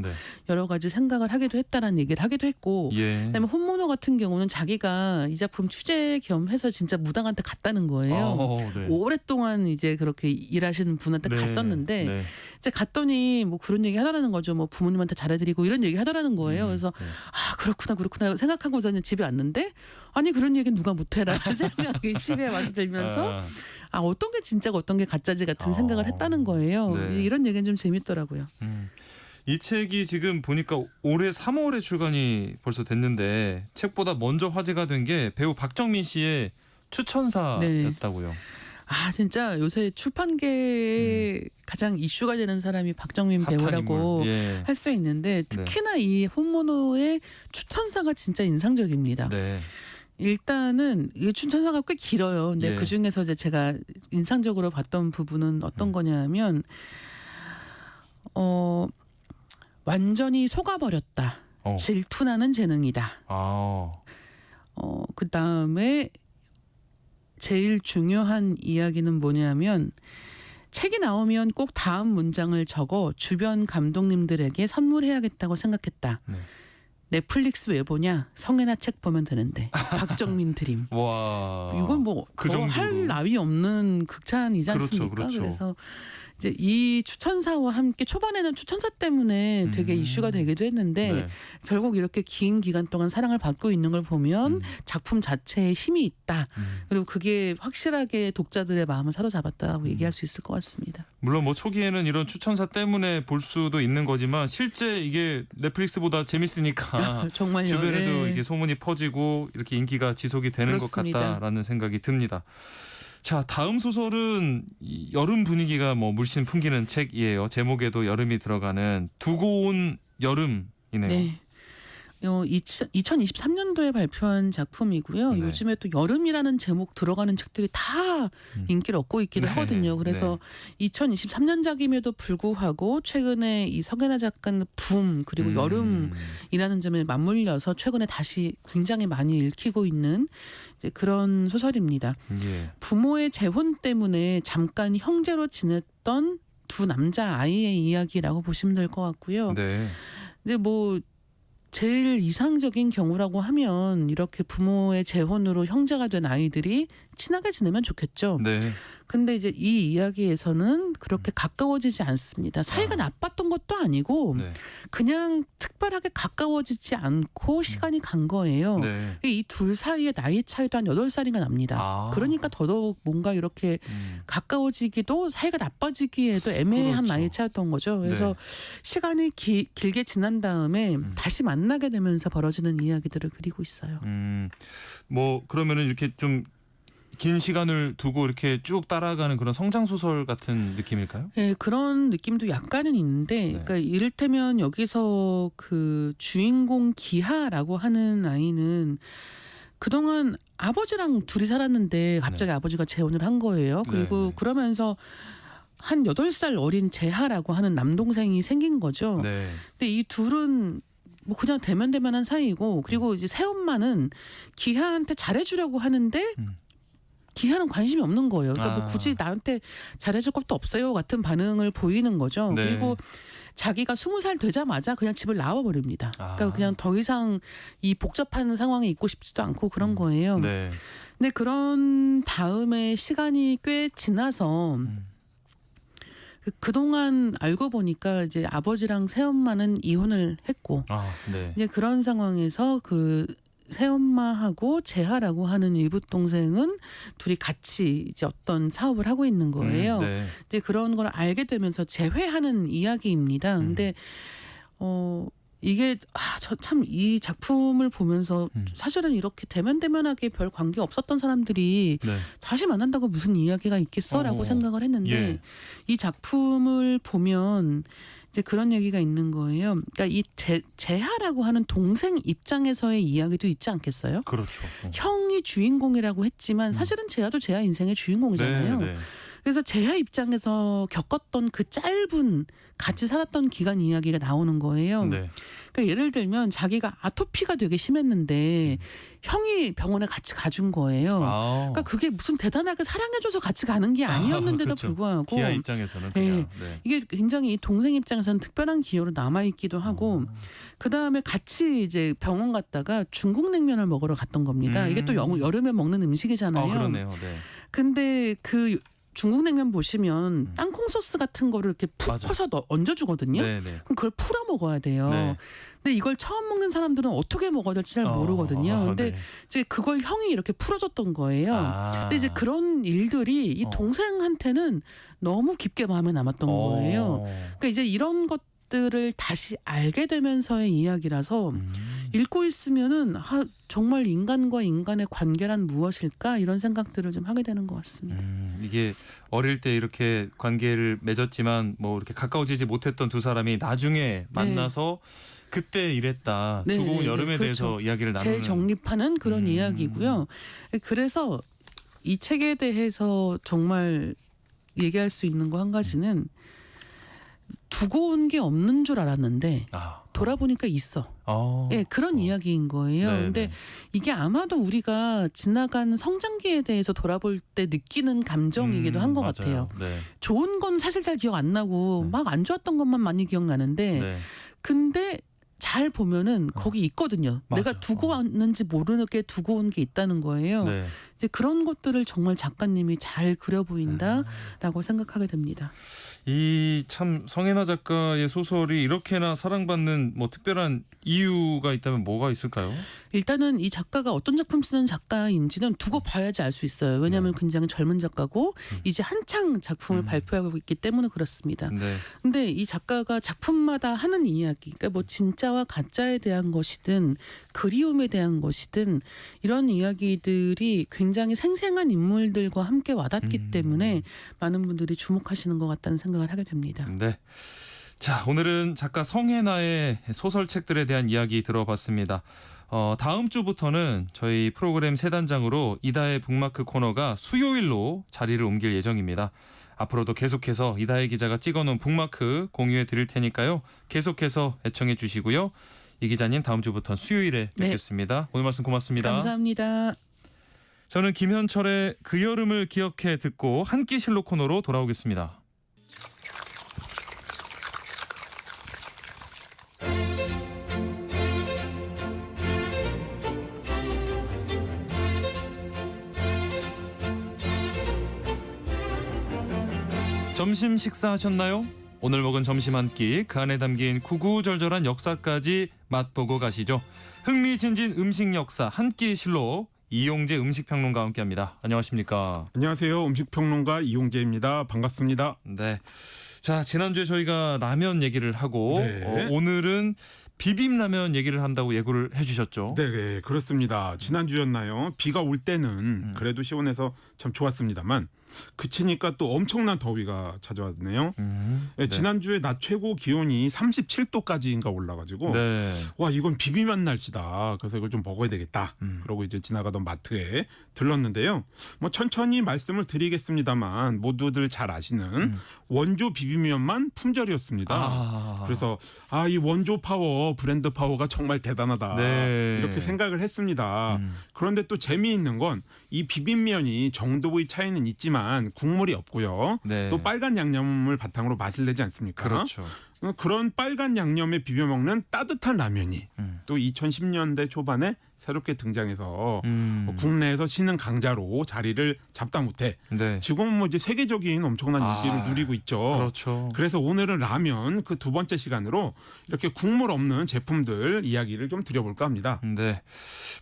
여러 가지 생각을 하기도 했다라는 얘기를 하기도 했고 그다음에 혼모노 같은 경우는 자기가 이 작품 취재 겸해서 진짜 무당한테 갔다는 거예요. 오랫동안 이제 그렇게 일하시는 분한테 갔었는데 이제 갔더니 뭐 그런 얘기 하더라는 거죠. 뭐 부모님한테 잘해드리고 이런 얘기 하더라는 거예요. 그래서 그렇구나 생각하고서는 집에 왔는데 아니 그런 얘기는 누가 못해라 생각이 집에 와서 들면서 어떤 게 진짜고 어떤 게 가짜지 같은 생각을 했다는 거예요. 이런 얘기는 좀 재밌더라고요. 이 책이 지금 보니까 올해 3월에 출간이 벌써 됐는데 책보다 먼저 화제가 된 게 배우 박정민 씨의 추천사였다고요. 진짜 요새 출판계에 가장 이슈가 되는 사람이 박정민 배우라고 할 수 있는데 특히나 이 혼모노의 추천사가 진짜 인상적입니다. 일단은 이 추천사가 꽤 길어요. 근데 그 중에서 이제 제가 인상적으로 봤던 부분은 어떤 거냐면 완전히 속아버렸다. 질투나는 재능이다. 그 다음에 제일 중요한 이야기는 뭐냐면 책이 나오면 꼭 다음 문장을 적어 주변 감독님들에게 선물해야겠다고 생각했다. 넷플릭스 왜 보냐? 성애나 책 보면 되는데. 박정민 드림. 와. 이건 뭐 그 더 정도로. 할 나위 없는 극찬이지 그렇죠, 않습니까? 그렇죠. 그래서 이제 이 추천사와 함께 초반에는 추천사 때문에 되게 이슈가 되기도 했는데 네. 결국 이렇게 긴 기간 동안 사랑을 받고 있는 걸 보면 작품 자체에 힘이 있다. 그리고 그게 확실하게 독자들의 마음을 사로잡았다고 얘기할 수 있을 것 같습니다. 물론 뭐 초기에는 이런 추천사 때문에 볼 수도 있는 거지만 실제 이게 넷플릭스보다 재밌으니까 정말요. 주변에도 네. 이게 소문이 퍼지고 이렇게 인기가 지속이 되는 그렇습니다. 것 같다라는 생각이 듭니다. 자, 다음 소설은 이 여름 분위기가 뭐 물씬 풍기는 책이에요. 제목에도 여름이 들어가는 두고 온 여름이네요. 네. 2023년도에 발표한 작품이고요. 네. 요즘에 또 여름이라는 제목 들어가는 책들이 다 인기를 얻고 있기도 네. 하거든요. 그래서 2023년작임에도 불구하고 최근에 이 석연아 작가의 붐 그리고 여름이라는 점에 맞물려서 최근에 다시 굉장히 많이 읽히고 있는 이제 그런 소설입니다. 예. 부모의 재혼 때문에 잠깐 형제로 지냈던 두 남자 아이의 이야기라고 보시면 될 것 같고요. 네. 근데 뭐 제일 이상적인 경우라고 하면 이렇게 부모의 재혼으로 형제가 된 아이들이 친하게 지내면 좋겠죠. 네. 근데 이제 이 이야기에서는 그렇게 가까워지지 않습니다. 사이가 나빴던 것도 아니고 네. 그냥 특별하게 가까워지지 않고 시간이 간 거예요. 네. 이 둘 사이의 나이 차이도 한 8살인가 납니다. 아. 그러니까 더더욱 뭔가 이렇게 가까워지기도 사이가 나빠지기에도 애매한 그렇죠. 나이 차였던 거죠. 그래서 네. 시간이 길게 지난 다음에 다시 만나게 되면서 벌어지는 이야기들을 그리고 있어요. 뭐 그러면은 이렇게 좀 긴 시간을 두고 이렇게 쭉 따라가는 그런 성장 소설 같은 느낌일까요? 네, 그런 느낌도 약간은 있는데, 그러니까 이를테면 여기서 그 주인공 기하라고 하는 아이는 그동안 아버지랑 둘이 살았는데 갑자기 아버지가 재혼을 한 거예요. 그리고 그러면서 한 8살 어린 재하라고 하는 남동생이 생긴 거죠. 네. 근데 이 둘은 뭐 그냥 대면대면한 사이고, 그리고 이제 새엄마는 기하한테 잘해주려고 하는데 기하는 관심이 없는 거예요. 그러니까 뭐 굳이 나한테 잘해줄 것도 없어요 같은 반응을 보이는 거죠. 네. 그리고 자기가 20살 되자마자 그냥 집을 나와버립니다. 그러니까 그냥 더 이상 이 복잡한 상황에 있고 싶지도 않고 그런 거예요. 네. 근데 그런 다음에 시간이 꽤 지나서 그동안 알고 보니까 이제 아버지랑 새엄마는 이혼을 했고 네. 이제 그런 상황에서 그 새엄마하고 재하라고 하는 이붓 동생은 둘이 같이 이제 어떤 사업을 하고 있는 거예요. 네. 이제 그런 걸 알게 되면서 재회하는 이야기입니다. 근데 이게 저 참 이 작품을 보면서 사실은 이렇게 대면대면하게 별 관계 없었던 사람들이 다시 만난다고 무슨 이야기가 있겠어라고 생각을 했는데 이 작품을 보면 이제 그런 얘기가 있는 거예요. 그러니까 이 재하라고 하는 동생 입장에서의 이야기도 있지 않겠어요? 그렇죠. 형이 주인공이라고 했지만 사실은 재하도 재하 인생의 주인공이잖아요. 네, 네. 그래서 재하 입장에서 겪었던 그 짧은 같이 살았던 기간 이야기가 나오는 거예요. 네. 그러니까 예를 들면 자기가 아토피가 되게 심했는데 형이 병원에 같이 가준 거예요. 그러니까 그게 무슨 대단하게 사랑해줘서 같이 가는 게 아니었는데도 그렇죠. 불구하고 기아 입장에서는 그냥. 네. 이게 굉장히 동생 입장에서는 특별한 기여로 남아있기도 하고 그 다음에 같이 이제 병원 갔다가 중국 냉면을 먹으러 갔던 겁니다. 이게 또 여름에 먹는 음식이잖아요. 그러네요. 네. 근데 그 중국 냉면 보시면 땅콩 소스 같은 거를 이렇게 푹 퍼서 얹어주거든요. 네, 네. 그럼 그걸 풀어 먹어야 돼요. 네. 근데 이걸 처음 먹는 사람들은 어떻게 먹어야 될지 잘 모르거든요. 근데 네. 이제 그걸 형이 이렇게 풀어줬던 거예요. 근데 이제 그런 일들이 이 동생한테는 너무 깊게 마음에 남았던 거예요. 그러니까 이제 이런 것들을 다시 알게 되면서의 이야기라서 읽고 있으면은 정말 인간과 인간의 관계란 무엇일까 이런 생각들을 좀 하게 되는 것 같습니다. 이게 어릴 때 이렇게 관계를 맺었지만 뭐 이렇게 가까워지지 못했던 두 사람이 나중에 만나서 그때 이랬다. 네, 두고 온 네, 여름에 그렇죠. 대해서 이야기를 나누는. 재정립하는 그런 이야기고요. 그래서 이 책에 대해서 정말 얘기할 수 있는 거 한 가지는 두고 온 게 없는 줄 알았는데 돌아보니까 있어. 그런 이야기인 거예요. 네, 근데 이게 아마도 우리가 지나간 성장기에 대해서 돌아볼 때 느끼는 감정이기도 한 것 같아요. 네. 좋은 건 사실 잘 기억 안 나고 막 안 좋았던 것만 많이 기억나는데 근데 잘 보면은 거기 있거든요. 맞아. 내가 두고 왔는지 모르게 두고 온 게 있다는 거예요. 네. 이제 그런 것들을 정말 작가님이 잘 그려 보인다라고 생각하게 됩니다. 이 참 성혜나 작가의 소설이 이렇게나 사랑받는 뭐 특별한 이유가 있다면 뭐가 있을까요? 일단은 이 작가가 어떤 작품 쓰는 작가인지는 두고 봐야지 알 수 있어요. 왜냐하면 굉장히 젊은 작가고 이제 한창 작품을 발표하고 있기 때문에 그렇습니다. 네. 근데 이 작가가 작품마다 하는 이야기, 그러니까 뭐 진짜와 가짜에 대한 것이든 그리움에 대한 것이든 이런 이야기들이 굉장히 생생한 인물들과 함께 와닿기 때문에 많은 분들이 주목하시는 것 같다는 생각을 하게 됩니다. 네. 자, 오늘은 작가 성혜나의 소설책들에 대한 이야기 들어봤습니다. 다음 주부터는 저희 프로그램 새 단장으로 이다혜 북마크 코너가 수요일로 자리를 옮길 예정입니다. 앞으로도 계속해서 이다혜 기자가 찍어놓은 북마크 공유해 드릴 테니까요. 계속해서 애청해 주시고요. 이 기자님 다음 주부터는 수요일에 뵙겠습니다. 오늘 말씀 고맙습니다. 감사합니다. 저는 김현철의 그 여름을 기억해 듣고 한 끼 실록 코너로 돌아오겠습니다. 점심 식사하셨나요? 오늘 먹은 점심 한 끼, 그 안에 담긴 구구절절한 역사까지 맛보고 가시죠. 흥미진진 음식 역사 한 끼 실록 이용재 음식평론가와 함께합니다. 안녕하십니까? 안녕하세요. 음식평론가 이용재입니다. 반갑습니다. 네. 자, 지난주에 저희가 라면 얘기를 하고 네. 오늘은 비빔라면 얘기를 한다고 예고를 해주셨죠. 네, 그렇습니다. 지난주였나요? 비가 올 때는 그래도 시원해서 참 좋았습니다만 그치니까 또 엄청난 더위가 찾아왔네요. 네, 지난주에 낮 최고 기온이 37도까지인가 올라가지고 네. 와 이건 비빔면 날씨다. 그래서 이걸 좀 먹어야 되겠다. 그러고 이제 지나가던 마트에 들렀는데요. 뭐 천천히 말씀을 드리겠습니다만 모두들 잘 아시는 원조 비빔면만 품절이었습니다. 그래서 이 원조 파워, 브랜드 파워가 정말 대단하다. 네. 이렇게 생각을 했습니다. 그런데 또 재미있는 건 이 비빔면이 정도의 차이는 있지만 국물이 없고요. 네. 또 빨간 양념을 바탕으로 맛을 내지 않습니까? 그렇죠. 그런 빨간 양념에 비벼 먹는 따뜻한 라면이 또 2010년대 초반에 새롭게 등장해서 국내에서 신흥 강자로 자리를 잡다 못해 네. 지금은 뭐 이제 세계적인 엄청난 인기를 누리고 있죠. 그렇죠. 그래서 오늘은 라면 그 두 번째 시간으로 이렇게 국물 없는 제품들 이야기를 좀 드려볼까 합니다. 네.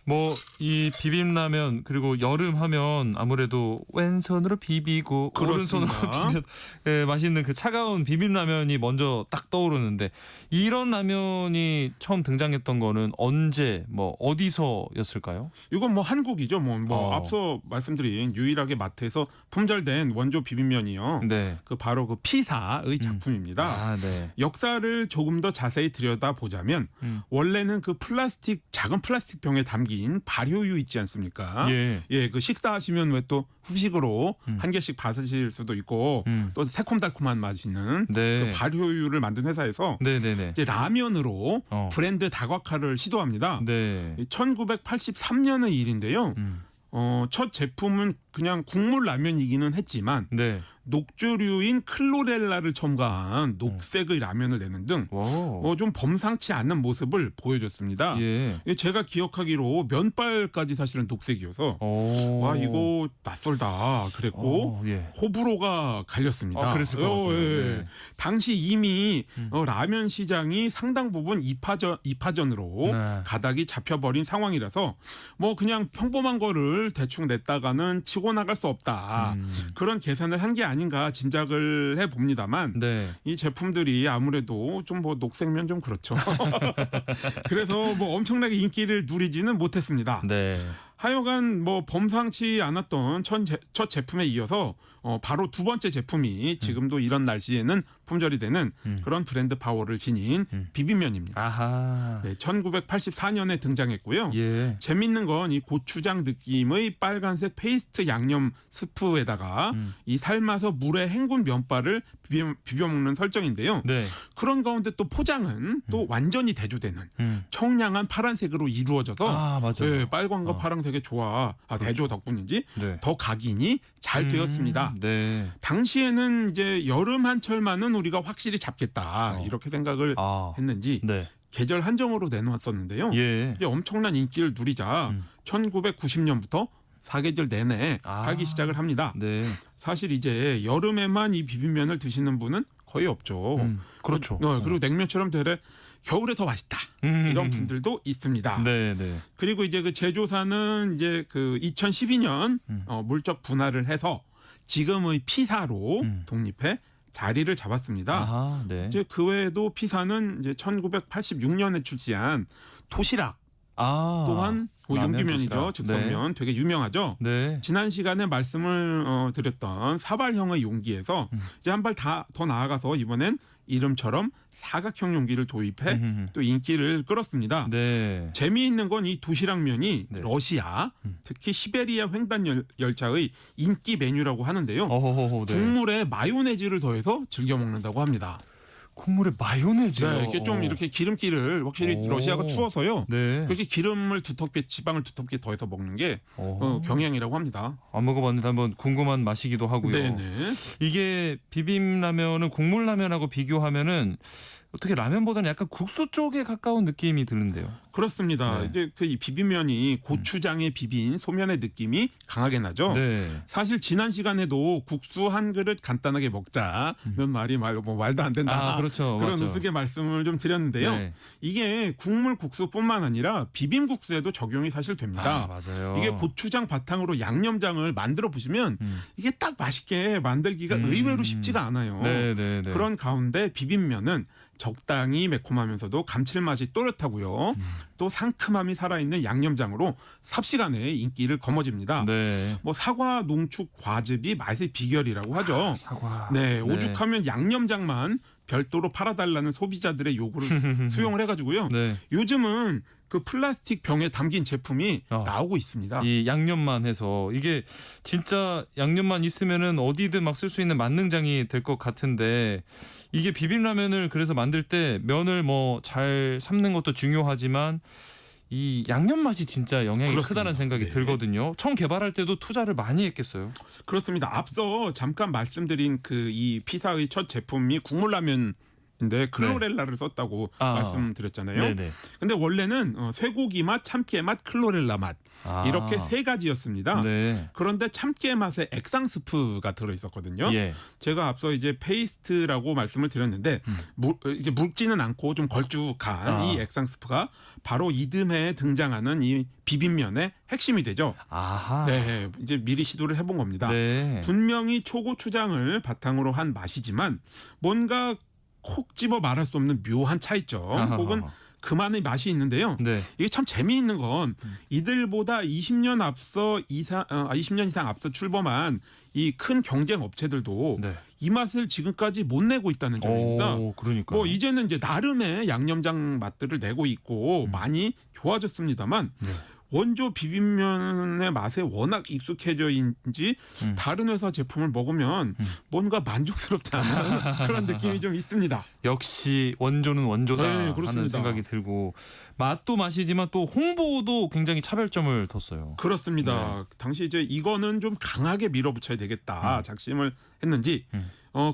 뭐 이 비빔라면 그리고 여름 하면 아무래도 왼손으로 비비고 오른손으로 그렇습니다. 비면 맛있는 그 차가운 비빔라면이 먼저 딱 떠오르는데 이런 라면이 처음 등장했던 거는 언제 뭐 어디서였을까요? 이건 뭐 한국이죠. 뭐 어. 앞서 말씀드린 유일하게 마트에서 품절된 원조 비빔면이요. 네. 그 바로 그 피사의 작품입니다. 아, 네. 역사를 조금 더 자세히 들여다 보자면 원래는 그 작은 플라스틱 병에 담긴 발효유 있지 않습니까? 예. 그 식사하시면 왜 또 후식으로 한 개씩 받으실 수도 있고 또 새콤달콤한 맛있는 네. 그 발효유를 만든 회사에서 네네네. 이제 라면으로 브랜드 다각화를 시도합니다. 네. 1983년의 일인데요. 첫 제품은 그냥 국물 라면이기는 했지만 네. 녹조류인 클로렐라를 첨가한 녹색의 라면을 내는 등 좀 범상치 않는 모습을 보여줬습니다. 예. 제가 기억하기로 면발까지 사실은 녹색이어서 와 이거 낯설다 그랬고 예. 호불호가 갈렸습니다. 그랬을 것 같아요. 네. 당시 이미 라면 시장이 상당 부분 2파전으로 네. 가닥이 잡혀버린 상황이라서 뭐 그냥 평범한 거를 대충 냈다가는 치고 나갈 수 없다. 그런 계산을 한 게 아닌가 짐작을 해봅니다만 네. 이 제품들이 아무래도 좀 뭐 녹색면 좀 그렇죠. 그래서 뭐 엄청나게 인기를 누리지는 못했습니다. 네. 하여간 뭐 범상치 않았던 첫 제품에 이어서 바로 두 번째 제품이 지금도 이런 날씨에는 품절이 되는 그런 브랜드 파워를 지닌 비빔면입니다. 아하. 네, 1984년에 등장했고요. 예. 재밌는 건 이 고추장 느낌의 빨간색 페이스트 양념 스프에다가 이 삶아서 물에 헹군 면발을 비벼 먹는 설정인데요. 네. 그런 가운데 또 포장은 또 완전히 대조되는 청량한 파란색으로 이루어져서 맞아요. 네, 빨간과 파란색의 조화, 대조 덕분인지 네. 더 각인이 잘 되었습니다. 네. 당시에는 이제 여름 한철만은 우리가 확실히 잡겠다 이렇게 생각을 했는지 네. 계절 한정으로 내놓았었는데요. 예. 이게 엄청난 인기를 누리자 1990년부터 사계절 내내 팔기 시작을 합니다. 네. 사실 이제 여름에만 이 비빔면을 드시는 분은 거의 없죠. 그렇죠. 그리고 냉면처럼 되레 겨울에 더 맛있다 이런 분들도 있습니다. 네, 네. 그리고 이제 그 제조사는 이제 그 2012년 물적 분할을 해서 지금의 피사로 독립해 자리를 잡았습니다. 아하, 네. 이제 그 외에도 피사는 이제 1986년에 출시한 도시락 또한 라면 용기면이죠. 도시락. 즉석면 되게 유명하죠. 네. 지난 시간에 말씀을 드렸던 사발형의 용기에서 이제 한 발 더 나아가서 이번엔 이름처럼 사각형 용기를 도입해 또 인기를 끌었습니다. 네. 재미있는 건 이 도시락면이 러시아, 특히 시베리아 횡단 열차의 인기 메뉴라고 하는데요. 어허허허, 네. 국물에 마요네즈를 더해서 즐겨 먹는다고 합니다. 국물에 마요네즈요? 네, 이게 좀 이렇게 기름기를 확실히 러시아가 추워서요. 네. 그렇게 기름을 두텁게 지방을 두텁게 더해서 먹는 게 경향이라고 합니다. 안 먹어봤는데 한번 궁금한 맛이기도 하고요. 네네. 이게 비빔라면은 국물라면하고 비교하면은 어떻게 라면보다는 약간 국수 쪽에 가까운 느낌이 드는데요. 그렇습니다. 네. 이제 그 이 비빔면이 고추장에 비빈 소면의 느낌이 강하게 나죠. 네. 사실 지난 시간에도 국수 한 그릇 간단하게 먹자는 말이 말도 안 된다. 그렇죠. 그런 맞죠. 우스개 말씀을 좀 드렸는데요. 네. 이게 국물 국수뿐만 아니라 비빔국수에도 적용이 사실 됩니다. 맞아요. 이게 고추장 바탕으로 양념장을 만들어 보시면 이게 딱 맛있게 만들기가 의외로 쉽지가 않아요. 네, 네, 네. 그런 가운데 비빔면은 적당히 매콤하면서도 감칠맛이 또렷하고요. 또 상큼함이 살아있는 양념장으로 삽시간에 인기를 거머쥡니다. 네. 뭐 사과, 농축, 과즙이 맛의 비결이라고 하죠. 사과. 네, 오죽하면 양념장만 별도로 팔아달라는 소비자들의 요구를 수용을 해가지고요. 네. 요즘은 그 플라스틱 병에 담긴 제품이 나오고 있습니다. 이 양념만 해서 이게 진짜 양념만 있으면은 어디든 막 쓸 수 있는 만능장이 될 것 같은데 이게 비빔라면을 그래서 만들 때 면을 뭐 잘 삶는 것도 중요하지만 이 양념 맛이 진짜 영향이 그렇습니다. 크다는 생각이 네. 들거든요. 처음 개발할 때도 투자를 많이 했겠어요. 그렇습니다. 앞서 잠깐 말씀드린 그 이 피사의 첫 제품이 국물라면 인데 클로렐라를 썼다고 말씀드렸잖아요. 네네. 근데 원래는 쇠고기 맛, 참깨 맛, 클로렐라 맛 이렇게 세 가지였습니다. 네. 그런데 참깨 맛에 액상 스프가 들어 있었거든요. 예. 제가 앞서 이제 페이스트라고 말씀을 드렸는데 이게 묽지는 않고 좀 걸쭉한 이 액상 스프가 바로 이듬해 등장하는 이 비빔면의 핵심이 되죠. 아하. 네, 이제 미리 시도를 해본 겁니다. 네. 분명히 초고추장을 바탕으로 한 맛이지만 뭔가 콕 집어 말할 수 없는 묘한 차이점 혹은 그만의 맛이 있는데요. 네. 이게 참 재미있는 건 이들보다 20년 이상 앞서 출범한 이 큰 경쟁 업체들도 네. 이 맛을 지금까지 못 내고 있다는 점입니다. 그러니까. 뭐 이제는 이제 나름의 양념장 맛들을 내고 있고 많이 좋아졌습니다만 원조 비빔면의 맛에 워낙 익숙해져인지 다른 회사 제품을 먹으면 뭔가 만족스럽지 않은 그런 느낌이 좀 있습니다. 역시 원조는 원조다 네, 하는 그렇습니다. 생각이 들고 맛도 맛이지만 또 홍보도 굉장히 차별점을 뒀어요. 그렇습니다. 당시 이제 이거는 좀 강하게 밀어붙여야 되겠다 작심을 했는지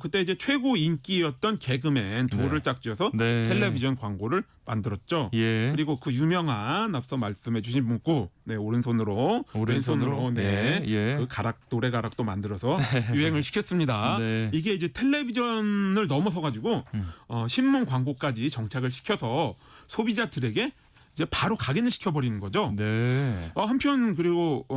그때 이제 최고 인기였던 개그맨 둘을 짝지어서 네. 텔레비전 광고를 만들었죠. 예. 그리고 그 유명한 앞서 말씀해 주신 문구 오른손으로 왼손으로 네. 예. 그 노래 가락도 만들어서 유행을 시켰습니다. 네. 이게 이제 텔레비전을 넘어서 가지고 신문 광고까지 정착을 시켜서 소비자들에게 이제 바로 각인을 시켜버리는 거죠. 네. 한편 그리고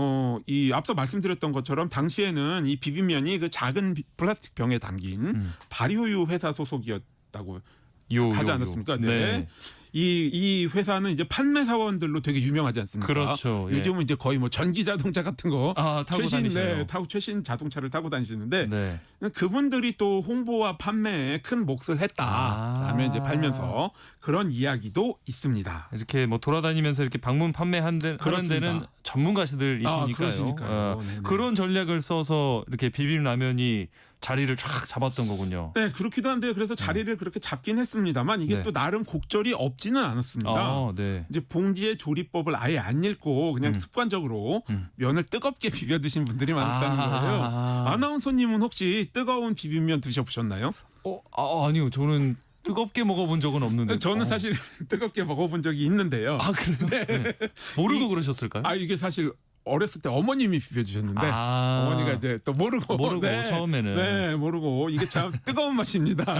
이 앞서 말씀드렸던 것처럼 당시에는 이 비빔면이 그 작은 플라스틱 병에 담긴 발효유 회사 소속이었다고 하지 않았습니까? 네. 이 회사는 이제 판매 사원들로 되게 유명하지 않습니까? 그렇죠. 예. 요즘은 이제 거의 뭐 전기 자동차 같은 거 타고 다니셔요. 최신 자동차를 타고 다니시는데 네. 그분들이 또 홍보와 판매에 큰 몫을 했다라면 이제 팔면서 그런 이야기도 있습니다. 이렇게 뭐 돌아다니면서 이렇게 방문 판매하는 데는 전문가들이시니까요. 그러시니까요. 그런 전략을 써서 이렇게 비빔라면이 자리를 쫙 잡았던 거군요. 네, 그렇기도 한데 그래서 자리를 그렇게 잡긴 했습니다만 이게 또 나름 곡절이 없지는 않았습니다. 네. 이제 봉지의 조리법을 아예 안 읽고 그냥 습관적으로 면을 뜨겁게 비벼 드신 분들이 많았다는 거예요. 아나운서님은 혹시 뜨거운 비빔면 드셔보셨나요? 아니요. 저는 뜨겁게 먹어본 적은 없는데. 저는 사실 뜨겁게 먹어본 적이 있는데요. 아 그래요? 네. 모르고 그러셨을까요? 아 이게 사실 어렸을 때 어머님이 비벼주셨는데 어머니가 이제 또 모르고 처음에는 네 모르고 이게 참 뜨거운 맛입니다.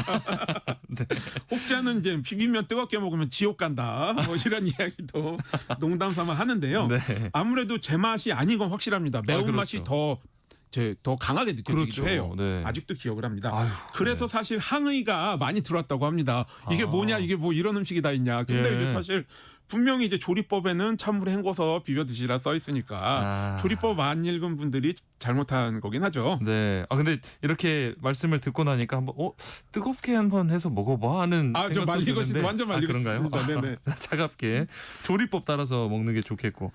네. 혹자는 이제 비비면 뜨겁게 먹으면 지옥 간다 뭐 이런 이야기도 농담 삼아 하는데요. 네. 아무래도 제 맛이 아닌 건 확실합니다. 매운 그렇죠. 맛이 더 강하게 느껴지기도 그렇죠. 해요. 네. 아직도 기억을 합니다. 아유, 그래서 네. 사실 항의가 많이 들어왔다고 합니다. 이게 뭐냐, 이게 뭐 이런 음식이 다 있냐. 근데 예. 이제 사실 분명히 이제 조리법에는 찬물에 헹궈서 비벼 드시라 써 있으니까 조리법 안 읽은 분들이 잘못한 거긴 하죠. 네. 아 근데 이렇게 말씀을 듣고 나니까 한번 뜨겁게 한번 해서 먹어봐 하는 저 생각도 말리고 드는데 완전 말리고 그런가요? 싶습니다. 네네. 차갑게 조리법 따라서 먹는 게 좋겠고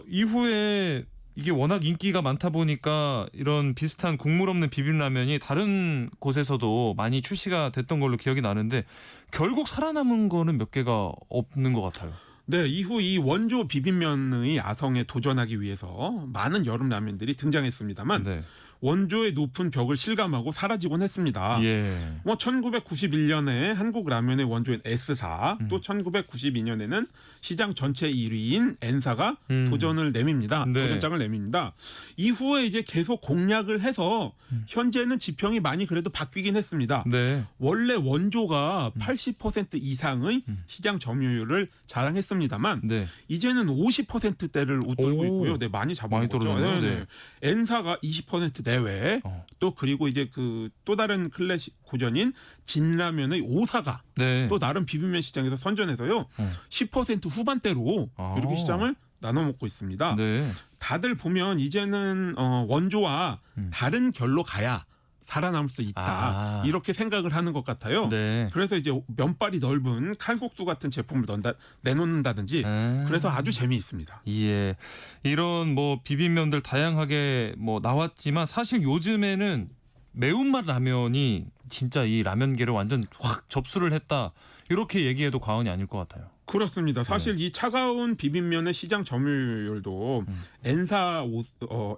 이후에 이게 워낙 인기가 많다 보니까 이런 비슷한 국물 없는 비빔라면이 다른 곳에서도 많이 출시가 됐던 걸로 기억이 나는데 결국 살아남은 거는 몇 개가 없는 것 같아요. 네, 이후 이 원조 비빔면의 아성에 도전하기 위해서 많은 여름 라면들이 등장했습니다만 네. 원조의 높은 벽을 실감하고 사라지곤 했습니다. 예. 1991년에 한국 라면의 원조인 S사, 또 1992년에는 시장 전체 1위인 N사가 도전을 내밉니다. 네. 도전장을 내밉니다. 이후에 이제 계속 공략을 해서 현재는 지평이 많이 그래도 바뀌긴 했습니다. 네. 원래 원조가 80% 이상의 시장 점유율을 자랑했습니다만 네. 이제는 50%대를 웃돌고 있고요. 네, 많이 잡은 많이 거죠. 떨어졌네요. 네. N사가 20% 내외, 또 그리고 이제 그 또 다른 클래식 고전인 진라면의 O사가 네. 또 나름 비빔면 시장에서 선전해서요. 10% 후반대로 이렇게 시장을 나눠 먹고 있습니다. 네. 다들 보면 이제는 원조와 다른 결로 가야 살아남을 수 있다. 이렇게 생각을 하는 것 같아요. 네. 그래서 이제 면발이 넓은 칼국수 같은 제품을 내놓는다든지 그래서 아주 재미있습니다. 예. 이런 뭐 비빔면들 다양하게 뭐 나왔지만 사실 요즘에는 매운맛 라면이 진짜 이 라면계를 완전 확 접수를 했다. 이렇게 얘기해도 과언이 아닐 것 같아요. 그렇습니다. 사실 이 차가운 비빔면의 시장 점유율도 N사,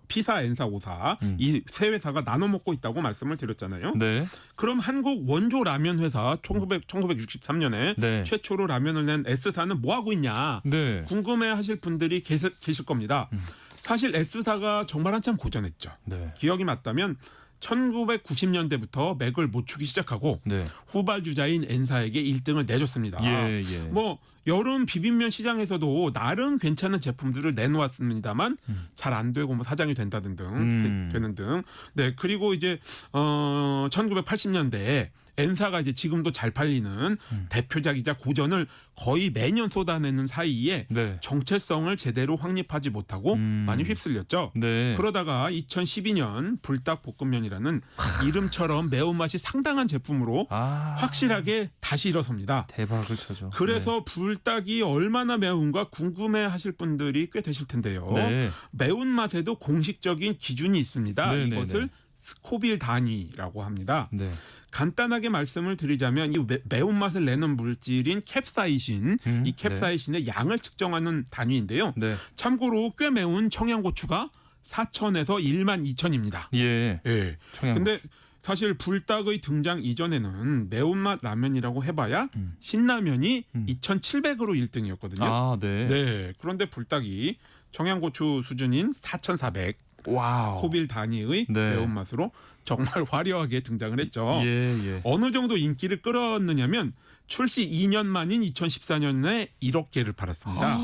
P사, N사, O사 이 세 회사가 나눠 먹고 있다고 말씀을 드렸잖아요. 네. 그럼 한국 원조 라면 회사 1963년에 네. 최초로 라면을 낸 S사는 뭐 하고 있냐 네. 궁금해하실 분들이 계실 겁니다. 사실 S사가 정말 한참 고전했죠. 네. 기억이 맞다면 1990년대부터 맥을 못 추기 시작하고 네. 후발주자인 N사에게 1등을 내줬습니다. 예, 예. 뭐 여름 비빔면 시장에서도 나름 괜찮은 제품들을 내놓았습니다만 잘 안 되고 뭐 사장이 된다든 되는 등. 네, 그리고 이제 1980년대에 N사가 이제 지금도 잘 팔리는 대표작이자 고전을 거의 매년 쏟아내는 사이에 네. 정체성을 제대로 확립하지 못하고 많이 휩쓸렸죠. 네. 그러다가 2012년 불닭볶음면이라는 이름처럼 매운맛이 상당한 제품으로 확실하게 다시 일어섭니다. 대박을 쳐죠. 그래서 불닭이 얼마나 매운가 궁금해하실 분들이 꽤 되실 텐데요. 네. 매운맛에도 공식적인 기준이 있습니다. 네, 이것을 네, 네. 스코빌 단위라고 합니다. 네. 간단하게 말씀을 드리자면 이 매운맛을 내는 물질인 캡사이신, 이 캡사이신의 양을 측정하는 단위인데요. 네. 참고로 꽤 매운 청양고추가 4,000에서 12,000입니다. 예. 예. 청양고추. 근데 사실 불닭의 등장 이전에는 매운맛 라면이라고 해봐야 신라면이 2,700으로 1등이었거든요. 아, 네. 네. 그런데 불닭이 청양고추 수준인 4,400 와우. 스코빌 단위의 네. 매운맛으로 정말 화려하게 등장을 했죠. 예. 어느 정도 인기를 끌었느냐면 출시 2년 만인 2014년에 1억 개를 팔았습니다.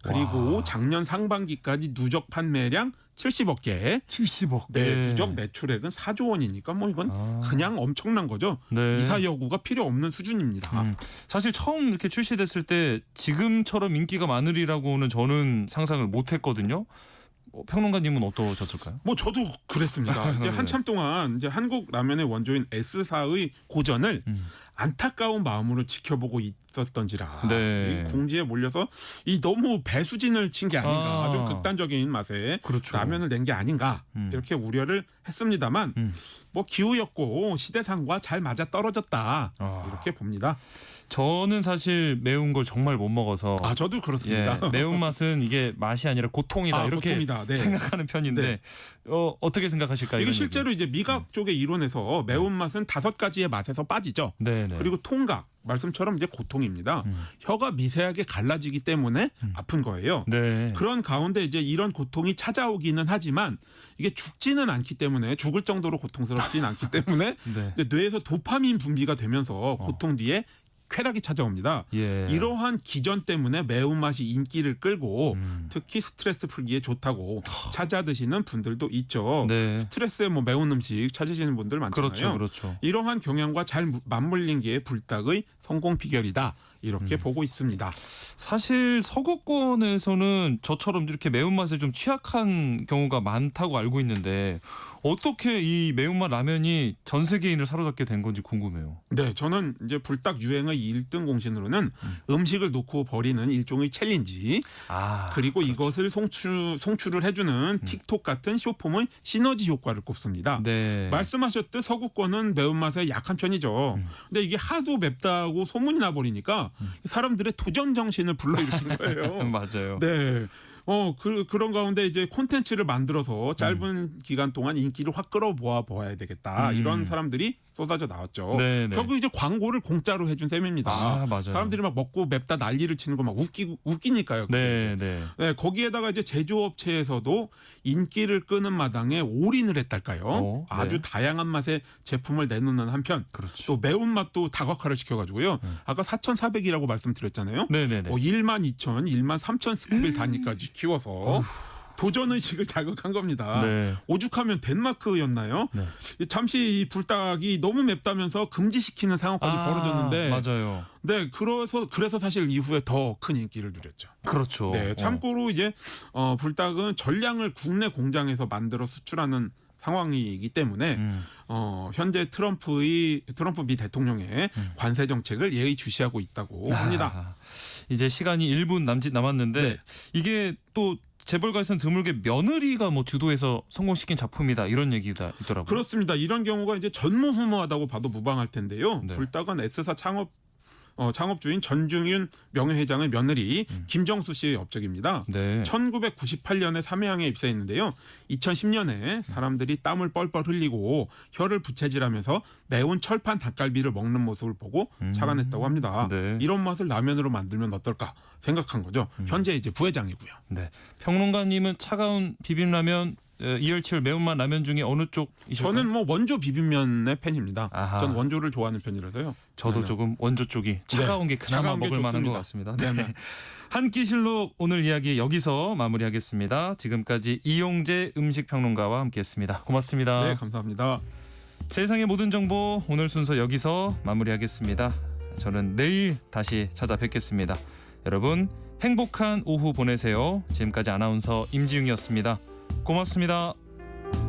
그리고 작년 상반기까지 누적 판매량 70억 개. 70억. 네, 누적 매출액은 4조 원이니까 뭐 이건 그냥 엄청난 거죠. 네. 이사 여구가 필요 없는 수준입니다. 사실 처음 이렇게 출시됐을 때 지금처럼 인기가 많으리라고는 저는 상상을 못했거든요. 평론가님은 어떠셨을까요? 뭐 저도 그랬습니다. 이제 네. 한참 동안 이제 한국 라면의 원조인 S사의 고전을 안타까운 마음으로 지켜보고 있었던지라 네. 이 궁지에 몰려서 이 너무 배수진을 친 게 아닌가, 좀 극단적인 맛에 그렇죠. 라면을 낸 게 아닌가 이렇게 우려를 했습니다만 뭐 기후였고 시대상과 잘 맞아 떨어졌다 이렇게 봅니다. 저는 사실 매운 걸 정말 못 먹어서 저도 그렇습니다. 예, 매운맛은 이게 맛이 아니라 고통이다 이렇게 고통이다. 네. 생각하는 편인데 네. 어떻게 생각하실까요? 이게 이런 실제로 이제 미각 쪽의 이론에서 매운맛은 5가지의 맛에서 빠지죠. 네. 네네. 그리고 통각 말씀처럼 이제 고통입니다. 혀가 미세하게 갈라지기 때문에 아픈 거예요. 네. 그런 가운데 이제 이런 고통이 찾아오기는 하지만 이게 죽지는 않기 때문에 죽을 정도로 고통스럽지는 않기 때문에 네. 이제 뇌에서 도파민 분비가 되면서 고통 뒤에 쾌락이 찾아옵니다. 예. 이러한 기전 때문에 매운맛이 인기를 끌고 특히 스트레스 풀기에 좋다고 찾아 드시는 분들도 있죠. 네. 스트레스에 뭐 매운 음식 찾으시는 분들 많잖아요. 그렇죠, 그렇죠. 이러한 경향과 잘 맞물린 게 불닭의 성공 비결이다. 이렇게 보고 있습니다. 사실 서구권에서는 저처럼 이렇게 매운맛에 좀 취약한 경우가 많다고 알고 있는데 어떻게 이 매운맛 라면이 전 세계인을 사로잡게 된 건지 궁금해요. 네, 저는 이제 불닭 유행의 1등 공신으로는 음식을 놓고 버리는 일종의 챌린지, 그리고 이것을 송출을 해주는 틱톡 같은 쇼폼의 시너지 효과를 꼽습니다. 네. 말씀하셨듯 서구권은 매운맛에 약한 편이죠. 근데 이게 하도 맵다고 소문이 나버리니까 사람들의 도전 정신을 불러일으킨 거예요. 맞아요. 네. 그런 가운데 이제 콘텐츠를 만들어서 짧은 기간 동안 인기를 확 끌어모아 보아야 되겠다. 이런 사람들이 쏟아져 나왔죠. 네네. 결국 이제 광고를 공짜로 해준 셈입니다. 맞아요. 사람들이 막 먹고 맵다 난리를 치는 거 막 웃기니까요. 네. 거기에다가 이제 제조업체에서도 인기를 끄는 마당에 올인을 했달까요. 아주 네. 다양한 맛의 제품을 내놓는 한편 그렇죠. 또 매운맛도 다각화를 시켜가지고요. 아까 4,400이라고 말씀드렸잖아요. 네네네. 12,000, 13,000 스크빌 단위까지 키워서 도전의식을 자극한 겁니다. 네. 오죽하면 덴마크였나요? 네. 잠시 이 불닭이 너무 맵다면서 금지시키는 상황까지 벌어졌는데 맞아요. 네, 그래서 사실 이후에 더 큰 인기를 누렸죠. 그렇죠. 네, 참고로 이제 불닭은 전량을 국내 공장에서 만들어 수출하는 상황이기 때문에 현재 트럼프 미 대통령의 관세 정책을 예의주시하고 있다고 합니다. 이제 시간이 1분 남았는데 네. 이게 또 재벌가에서는 드물게 며느리가 뭐 주도해서 성공시킨 작품이다 이런 얘기가 있더라고요. 그렇습니다. 이런 경우가 이제 전무후무하다고 봐도 무방할 텐데요. 네. 불닭은 S사 창업주인 전중윤 명예회장의 며느리 김정수 씨의 업적입니다. 네. 1998년에 삼해항에 입사했는데요. 2010년에 사람들이 땀을 뻘뻘 흘리고 혀를 부채질하면서 매운 철판 닭갈비를 먹는 모습을 보고 착안했다고 합니다. 네. 이런 맛을 라면으로 만들면 어떨까 생각한 거죠. 현재 이제 부회장이고요. 네. 평론가님은 차가운 비빔라면, 이열치열 매운맛 라면 중에 어느 쪽이실까요? 저는 뭐 원조 비빔면의 팬입니다. 아하. 전 원조를 좋아하는 편이라서요. 저도 조금 원조 쪽이 차가운 게 그나마 차가운 게 먹을 만한 것 좋습니다. 같습니다. 네. 한 끼 실록 오늘 이야기 여기서 마무리하겠습니다. 지금까지 이용재 음식평론가와 함께했습니다. 고맙습니다. 네, 감사합니다. 세상의 모든 정보 오늘 순서 여기서 마무리하겠습니다. 저는 내일 다시 찾아뵙겠습니다. 여러분 행복한 오후 보내세요. 지금까지 아나운서 임지웅이었습니다. 고맙습니다.